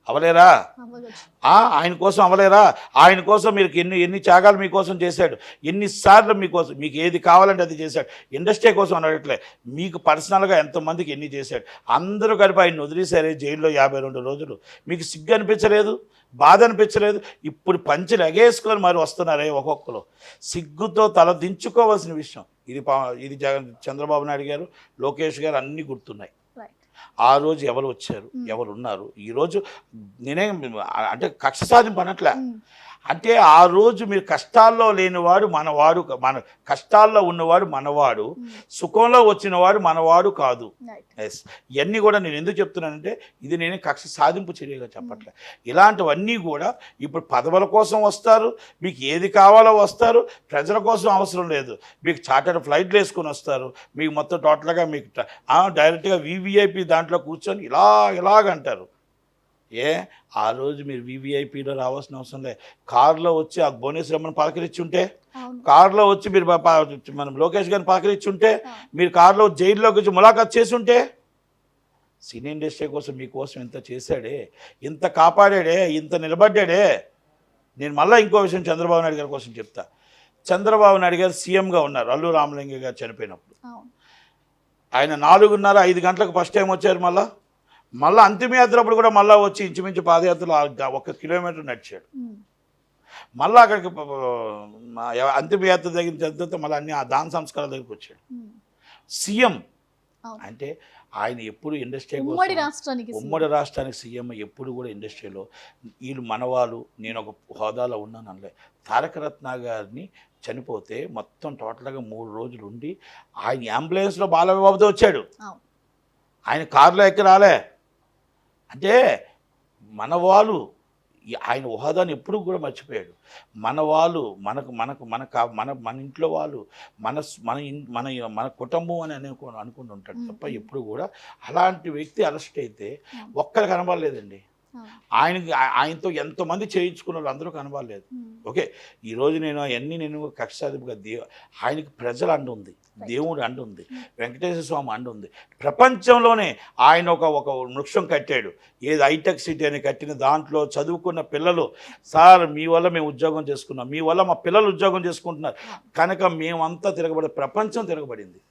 అవలేరా? ఆయన కోసం అవలేరా? ఆయన కోసం మీరు ఎన్ని త్యాగాలు మీకోసం చేశాడు, ఎన్నిసార్లు మీకోసం, మీకు ఏది కావాలంటే అది చేశాడు. ఇండస్ట్రీ కోసం అనట్లే, మీకు పర్సనల్గా ఎంతమందికి ఎన్ని చేశాడు. అందరూ కలిపి ఆయన వదిలేశారే జైల్లో 52 రోజులు. మీకు సిగ్గు అనిపించలేదు, బాధ అనిపించలేదు? ఇప్పుడు పంచులు ఎగేసుకొని మరి వస్తున్నారే ఒక్కొక్కరు. సిగ్గుతో తల దించుకోవాల్సిన విషయం ఇది చంద్రబాబు నాయుడు గారు, లోకేష్ గారు అన్నీ గుర్తున్నాయి. ఆ రోజు ఎవరు వచ్చారు, ఎవరు ఉన్నారు. ఈరోజు నేనే అంటే కక్ష సాధింపు అనట్లే, అంటే ఆ రోజు మీరు కష్టాల్లో లేనివాడు మనవాడు, మన కష్టాల్లో ఉన్నవాడు మనవాడు, సుఖంలో వచ్చినవాడు మనవాడు కాదు. ఎస్, ఇవన్నీ కూడా నేను ఎందుకు చెప్తున్నానంటే, ఇది నేను కక్ష సాధింపు చర్యగా చెప్పట్లే. ఇలాంటివన్నీ కూడా ఇప్పుడు పదవుల కోసం వస్తారు, మీకు ఏది కావాలో వస్తారు, ప్రజల కోసం అవసరం లేదు. మీకు చార్టర్డ్ ఫ్లైట్లు వేసుకొని వస్తారు, మీకు మొత్తం టోటల్గా మీకు డైరెక్ట్గా వివిఐపి దాంట్లో కూర్చొని ఇలాగంటారు. ఆ రోజు మీరు వివిఐపిలో రావాల్సిన అవసరం లేదు. కారులో వచ్చి ఆ భువనేశ్వరమ్మని పలకరించి ఉంటే, కారులో వచ్చి మీరు మనం లోకేష్ గారిని పలకరించి ఉంటే, మీరు కారులో జైల్లోకి వచ్చి ములాఖాత్ చేసి ఉంటే, సినీ ఇండస్ట్రీ కోసం మీకోసం ఇంత చేశాడే, ఇంత కాపాడాడే, ఇంత నిలబడ్డాడే. నేను మళ్ళీ ఇంకో విషయం చంద్రబాబు నాయుడు గారి కోసం చెప్తా. చంద్రబాబు నాయుడు గారు సీఎంగా ఉన్నారు అల్లు రామలింగ గారు చనిపోయినప్పుడు. ఆయన 4:30-5 గంటలకు ఫస్ట్ టైం వచ్చారు. మళ్ళీ అంతిమయాత్ర అప్పుడు కూడా మళ్ళీ వచ్చి ఇంచుమించు పాదయాత్రలో 1 కిలోమీటర్ నడిచాడు. మళ్ళీ అక్కడికి అంతిమయాత్ర దగ్గర చదివితే మళ్ళీ అన్ని ఆ దాన సంస్కారాల దగ్గరికి వచ్చాడు. సీఎం అంటే ఆయన ఎప్పుడు ఇండస్ట్రీ ఉమ్మడి రాష్ట్రానికి సీఎం ఎప్పుడు కూడా ఇండస్ట్రీలో వీళ్ళు మనవాళ్ళు, నేను ఒక హోదాలో ఉన్నాను అనలే. తారకరత్న గారిని చనిపోతే మొత్తం టోటల్గా 3 రోజులు ఉండి ఆయన అంబులెన్స్లో బాలబాబుతో వచ్చాడు, ఆయన కారులో ఎక్కి రాలే. అంటే మనవాళ్ళు ఆయన హోదాని ఎప్పుడు కూడా మర్చిపోయాడు. మనవాళ్ళు మన ఇంట్లో వాళ్ళు, మన కుటుంబం అని అనుకుంటూ ఉంటాడు తప్ప ఎప్పుడు కూడా అలాంటి వ్యక్తి అరెస్ట్ అయితే ఒక్కరు కనబడలేదండి. ఆయనతో ఎంతోమంది చేయించుకున్న వాళ్ళు అందరూ కనబడలేదు. ఓకే, ఈరోజు నేను కక్ష సాధింపుగా ఆయనకి ప్రజల అండ ఉంది, దేవుడు అండ ఉంది, వెంకటేశ్వర స్వామి అండ ఉంది. ప్రపంచంలోనే ఆయన ఒక వృక్షం కట్టాడు, ఏది హైటెక్ సిటీ అని కట్టిన దాంట్లో చదువుకున్న పిల్లలు, సార్ మీ వల్ల మేము ఉద్యోగం చేసుకున్నాం, మీ వల్ల మా పిల్లలు ఉద్యోగం చేసుకుంటున్నారు, కనుక మేమంతా తిరగబడి ప్రపంచం తిరగబడింది.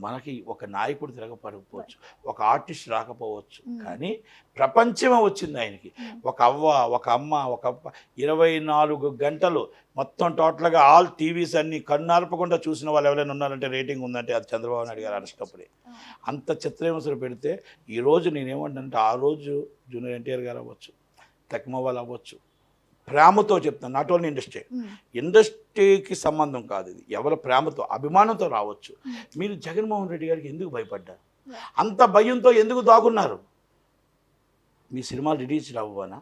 మనకి ఒక నాయకుడు తిరగపడకపోవచ్చు, ఒక ఆర్టిస్ట్ రాకపోవచ్చు, కానీ ప్రపంచమే వచ్చింది ఆయనకి. ఒక అవ్వ, ఒక అమ్మ, ఒక అప్ప 24 గంటలు మొత్తం టోటల్గా ఆల్ టీవీస్ అన్ని కన్నార్పకుండా చూసిన వాళ్ళు ఎవరైనా ఉన్నారంటే రేటింగ్ ఉందంటే అది చంద్రబాబు నాయుడు గారు అరెస్ట్ అప్పుడే. అంత చిత్రహింసలు పెడితే ఈరోజు నేనేమంటానంటే, ఆ రోజు జూనియర్ ఎన్టీఆర్ గారు అవ్వచ్చు, తక్మవాళ్ళు అవ్వచ్చు, ప్రేమతో చెప్తాను, నాట్ ఓన్లీ ఇండస్ట్రీకి సంబంధం కాదు, ఇది ఎవరి ప్రేమతో అభిమానంతో రావచ్చు. మీరు జగన్మోహన్ రెడ్డి గారికి ఎందుకు భయపడ్డారు? అంత భయంతో ఎందుకు దాగున్నారు? మీ సినిమాలు రిలీజ్ అవ్వనా?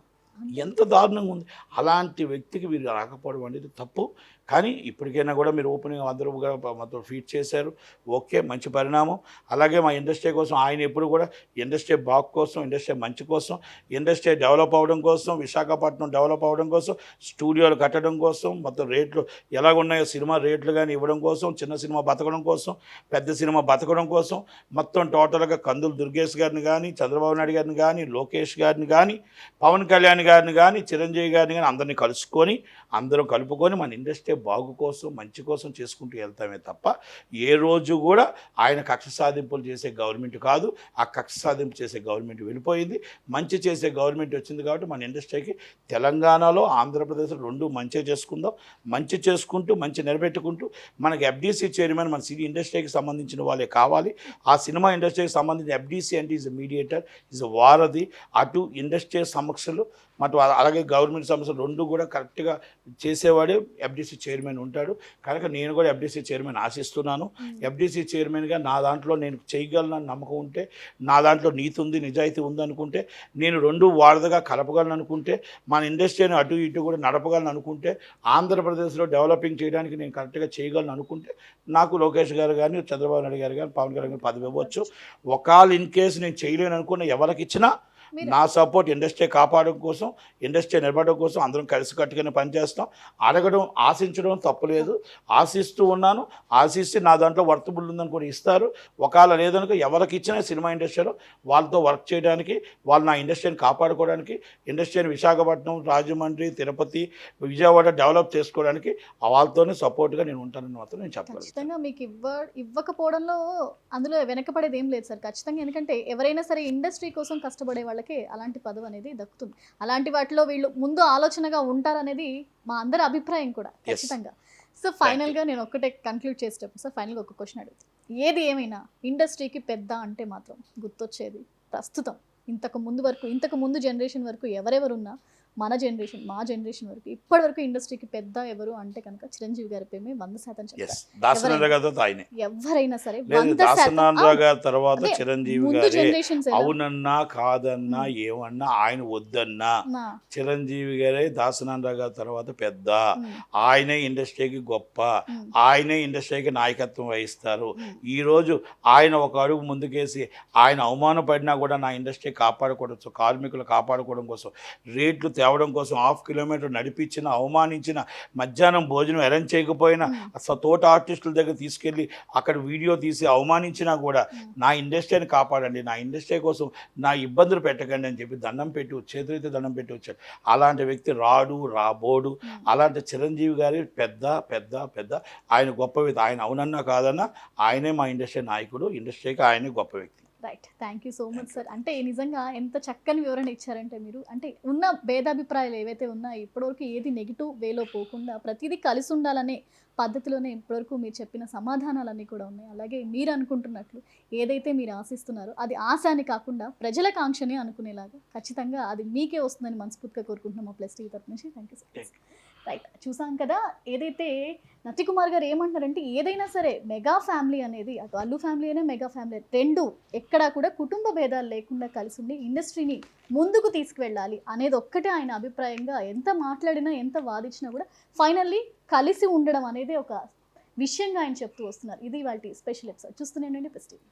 ఎంత దారుణంగా ఉంది. అలాంటి వ్యక్తికి మీరు రాకపోవడం అనేది తప్పు. కానీ ఇప్పటికైనా కూడా మీరు ఓపెనింగ్ అందరూ కూడా మాతో ఫీట్ చేశారు. ఓకే, మంచి పరిణామం. అలాగే మా ఇండస్ట్రీ కోసం ఆయన ఎప్పుడు కూడా ఇండస్ట్రీ బాగు కోసం, ఇండస్ట్రీ మంచి కోసం, ఇండస్ట్రీ డెవలప్ అవ్వడం కోసం, విశాఖపట్నం డెవలప్ అవ్వడం కోసం, స్టూడియోలు కట్టడం కోసం, మొత్తం రేట్లు ఎలాగున్నాయో సినిమా రేట్లు కానీ ఇవ్వడం కోసం, చిన్న సినిమా బతకడం కోసం, పెద్ద సినిమా బతకడం కోసం, మొత్తం టోటల్గా కందులు దుర్గేష్ గారిని కానీ, చంద్రబాబు నాయుడు గారిని కానీ, లోకేష్ గారిని కానీ, పవన్ కళ్యాణ్ గారిని కానీ, చిరంజీవి గారిని కానీ అందరినీ కలుసుకొని అందరూ కలుపుకొని మన ఇండస్ట్రీ బాగు కోసం, మంచి కోసం చేసుకుంటూ వెళ్తామే తప్ప ఏ రోజు కూడా ఆయన కక్ష సాధింపులు చేసే గవర్నమెంట్ కాదు. ఆ కక్ష సాధింపు చేసే గవర్నమెంట్ వెళ్ళిపోయింది. మంచి చేసే గవర్నమెంట్ వచ్చింది కాబట్టి మన ఇండస్ట్రీకి తెలంగాణలో, ఆంధ్రప్రదేశ్లో రెండు మంచిగా చేసుకుందాం. మంచి చేసుకుంటూ, మంచి నిలబెట్టుకుంటూ మనకి ఎఫ్డీసీ చైర్మన్ మన సినీ ఇండస్ట్రీకి సంబంధించిన వాళ్ళే కావాలి. ఆ సినిమా ఇండస్ట్రీకి సంబంధించిన ఎఫ్డీసీ అంటే ఈజ్ మీడియేటర్, ఈజ్ వారధి. అటు ఇండస్ట్రీ సమస్యలు మటు అలాగే గవర్నమెంట్ సమస్యలు రెండు కూడా కరెక్ట్గా చేసేవాడే ఎఫ్డీసీ చైర్మన్ ఉంటాడు. కనుక నేను కూడా ఎఫ్డీసీ చైర్మన్ ఆశిస్తున్నాను. ఎఫ్డీసీ చైర్మన్గా నా దాంట్లో నేను చేయగలను నమ్మకం ఉంటే, నా దాంట్లో నీతి ఉంది, నిజాయితీ ఉందనుకుంటే, నేను రెండు వారధిగా కలపగలను అనుకుంటే, మన ఇండస్ట్రీని అటు ఇటు కూడా నడపగలను అనుకుంటే, ఆంధ్రప్రదేశ్లో డెవలపింగ్ చేయడానికి నేను కరెక్ట్గా చేయగలను అనుకుంటే, నాకు లోకేష్ గారు కానీ, చంద్రబాబు నాయుడు గారు కానీ, పవన్ కళ్యాణ్ గారు పదవి ఇవ్వచ్చు. ఒకవేళ ఇన్ కేసు నేను చేయలేను అనుకున్న ఎవరికి ఇచ్చినా నా సపోర్ట్ ఇండస్ట్రీ కాపాడడం కోసం, ఇండస్ట్రీ నిలబడడం కోసం అందరం కలిసికట్టుగానే పనిచేస్తాం. అడగడం, ఆశించడం తప్పులేదు. ఆశిస్తూ ఉన్నాను. ఆశిస్తే నా దాంట్లో వర్తబుల్ ఉందని కూడా ఇస్తారు. ఒకవేళ లేదనుకో ఎవరికి ఇచ్చినా సినిమా ఇండస్ట్రీలో వాళ్ళతో వర్క్ చేయడానికి, వాళ్ళు నా ఇండస్ట్రీని కాపాడుకోవడానికి, ఇండస్ట్రీని విశాఖపట్నం, రాజమండ్రి, తిరుపతి, విజయవాడ డెవలప్ చేసుకోవడానికి వాళ్ళతోనే సపోర్ట్గా నేను ఉంటానని మాత్రం నేను చెప్పగలను. ఖచ్చితంగా మీకు ఇవ్వకపోవడంలో అందులో వెనకపడేది ఏం లేదు సార్. ఖచ్చితంగా ఎందుకంటే ఎవరైనా సరే ఇండస్ట్రీ కోసం కష్టపడే వాళ్ళకి అలాంటి పదవి అనేది దక్కుతుంది. అలాంటి వాటిలో వీళ్ళు ముందు ఆలోచనగా ఉంటారనేది మా అందరి అభిప్రాయం కూడా ఖచ్చితంగా. సో ఫైనల్గా నేను ఒక్కటే కన్క్లూడ్ చేసేటప్పుడు సార్ ఫైనల్గా ఒక క్వశ్చన్ అడుగుతాను. ఏది ఏమైనా ఇండస్ట్రీకి పెద్ద అంటే మాత్రం గుర్తొచ్చేది ప్రస్తుతం ఇంతకు ముందు జనరేషన్ వరకు ఎవరెవరున్నా మన జనరేషన్, మా జనరేషన్ వరకు ఇప్పటి వరకు ఇండస్ట్రీకి పెద్ద ఎవరు అంటే కనుక చిరంజీవి గారి పేరు 100% ఎవరైనా సరే తర్వాత చిరంజీవి గారే. అవునన్నా కాదన్నా ఏమన్నా ఆయన వద్దన్నా చిరంజీవి గారే దాసనారాయణ గారి తర్వాత పెద్ద. ఆయనే ఇండస్ట్రీకి గొప్ప, ఆయనే ఇండస్ట్రీకి నాయకత్వం వహిస్తారు. ఈ రోజు ఆయన ఒక అడుగు ముందుకేసి ఆయన అవమానపడినా కూడా నా ఇండస్ట్రీ కాపాడుకోవడం, కార్మికులు కాపాడుకోవడం కోసం, రేట్లు తేవడం కోసం 1/2 కిలోమీటర్ నడిపించిన, అవమానించిన, మధ్యాహ్నం భోజనం అరేంజ్ చేయకపోయినా తోట ఆర్టిస్టుల దగ్గర తీసుకెళ్ళి అక్కడ వీడియో తీసి అవమానించినా కూడా నా ఇండస్ట్రీని కాపాడండి, నా ఇండస్ట్రీ కోసం నా ఇబ్బందులు పెట్టకండి అని చెప్పి దండం పెట్టి, చేతులైతే దండం పెట్టి వచ్చాడు. అలాంటి వ్యక్తి రాబోడు. అలాంటి చిరంజీవి గారి పెద్ద పెద్ద పెద్ద ఆయన గొప్ప వ్యక్తి. ఆయన అవునన్నా కాదన్నా ఆయనే మా ఇండస్ట్రీ నాయకుడు. ఇండస్ట్రీకి ఆయనే గొప్ప వ్యక్తి. Right, thank you so much sir. అంటే నిజంగా ఎంత చక్కని వివరణ ఇచ్చారంటే మీరు. అంటే ఉన్న భేదాభిప్రాయాలు ఏవైతే ఉన్నాయో ఇప్పటివరకు ఏది నెగిటివ్ వేలో పోకుండా ప్రతిదీ కలిసి ఉండాలనే పద్ధతిలోనే ఇప్పటివరకు మీరు చెప్పిన సమాధానాలన్నీ కూడా ఉన్నాయి. అలాగే మీరు అనుకుంటున్నట్లు ఏదైతే మీరు ఆశిస్తున్నారో అది ఆశ అని కాకుండా ప్రజల కాంక్షని అనుకునేలాగా ఖచ్చితంగా అది మీకే వస్తుందని మనస్ఫూర్తిగా కోరుకుంటున్నాం మా ప్లస్ టీవీ తరఫు నుంచి. Thank you so much. Right, చూసాం కదా ఏదైతే నటికుమార్ గారు ఏమంటారంటే ఏదైనా సరే మెగా ఫ్యామిలీ అనేది, అటు అల్లు ఫ్యామిలీ అయినా మెగా ఫ్యామిలీ రెండు ఎక్కడా కూడా కుటుంబ భేదాలు లేకుండా కలిసి ఉండి ఇండస్ట్రీని ముందుకు తీసుకువెళ్ళాలి అనేది ఒక్కటే ఆయన అభిప్రాయంగా. ఎంత మాట్లాడినా ఎంత వాదించినా కూడా ఫైనల్లీ కలిసి ఉండడం అనేది ఒక విషయంగా ఆయన చెప్తూ వస్తున్నారు. ఇది వాళ్ళ స్పెషల్ ఎపిసోడ్. చూస్తూనే ఉండండి ప్లస్ టీవీ.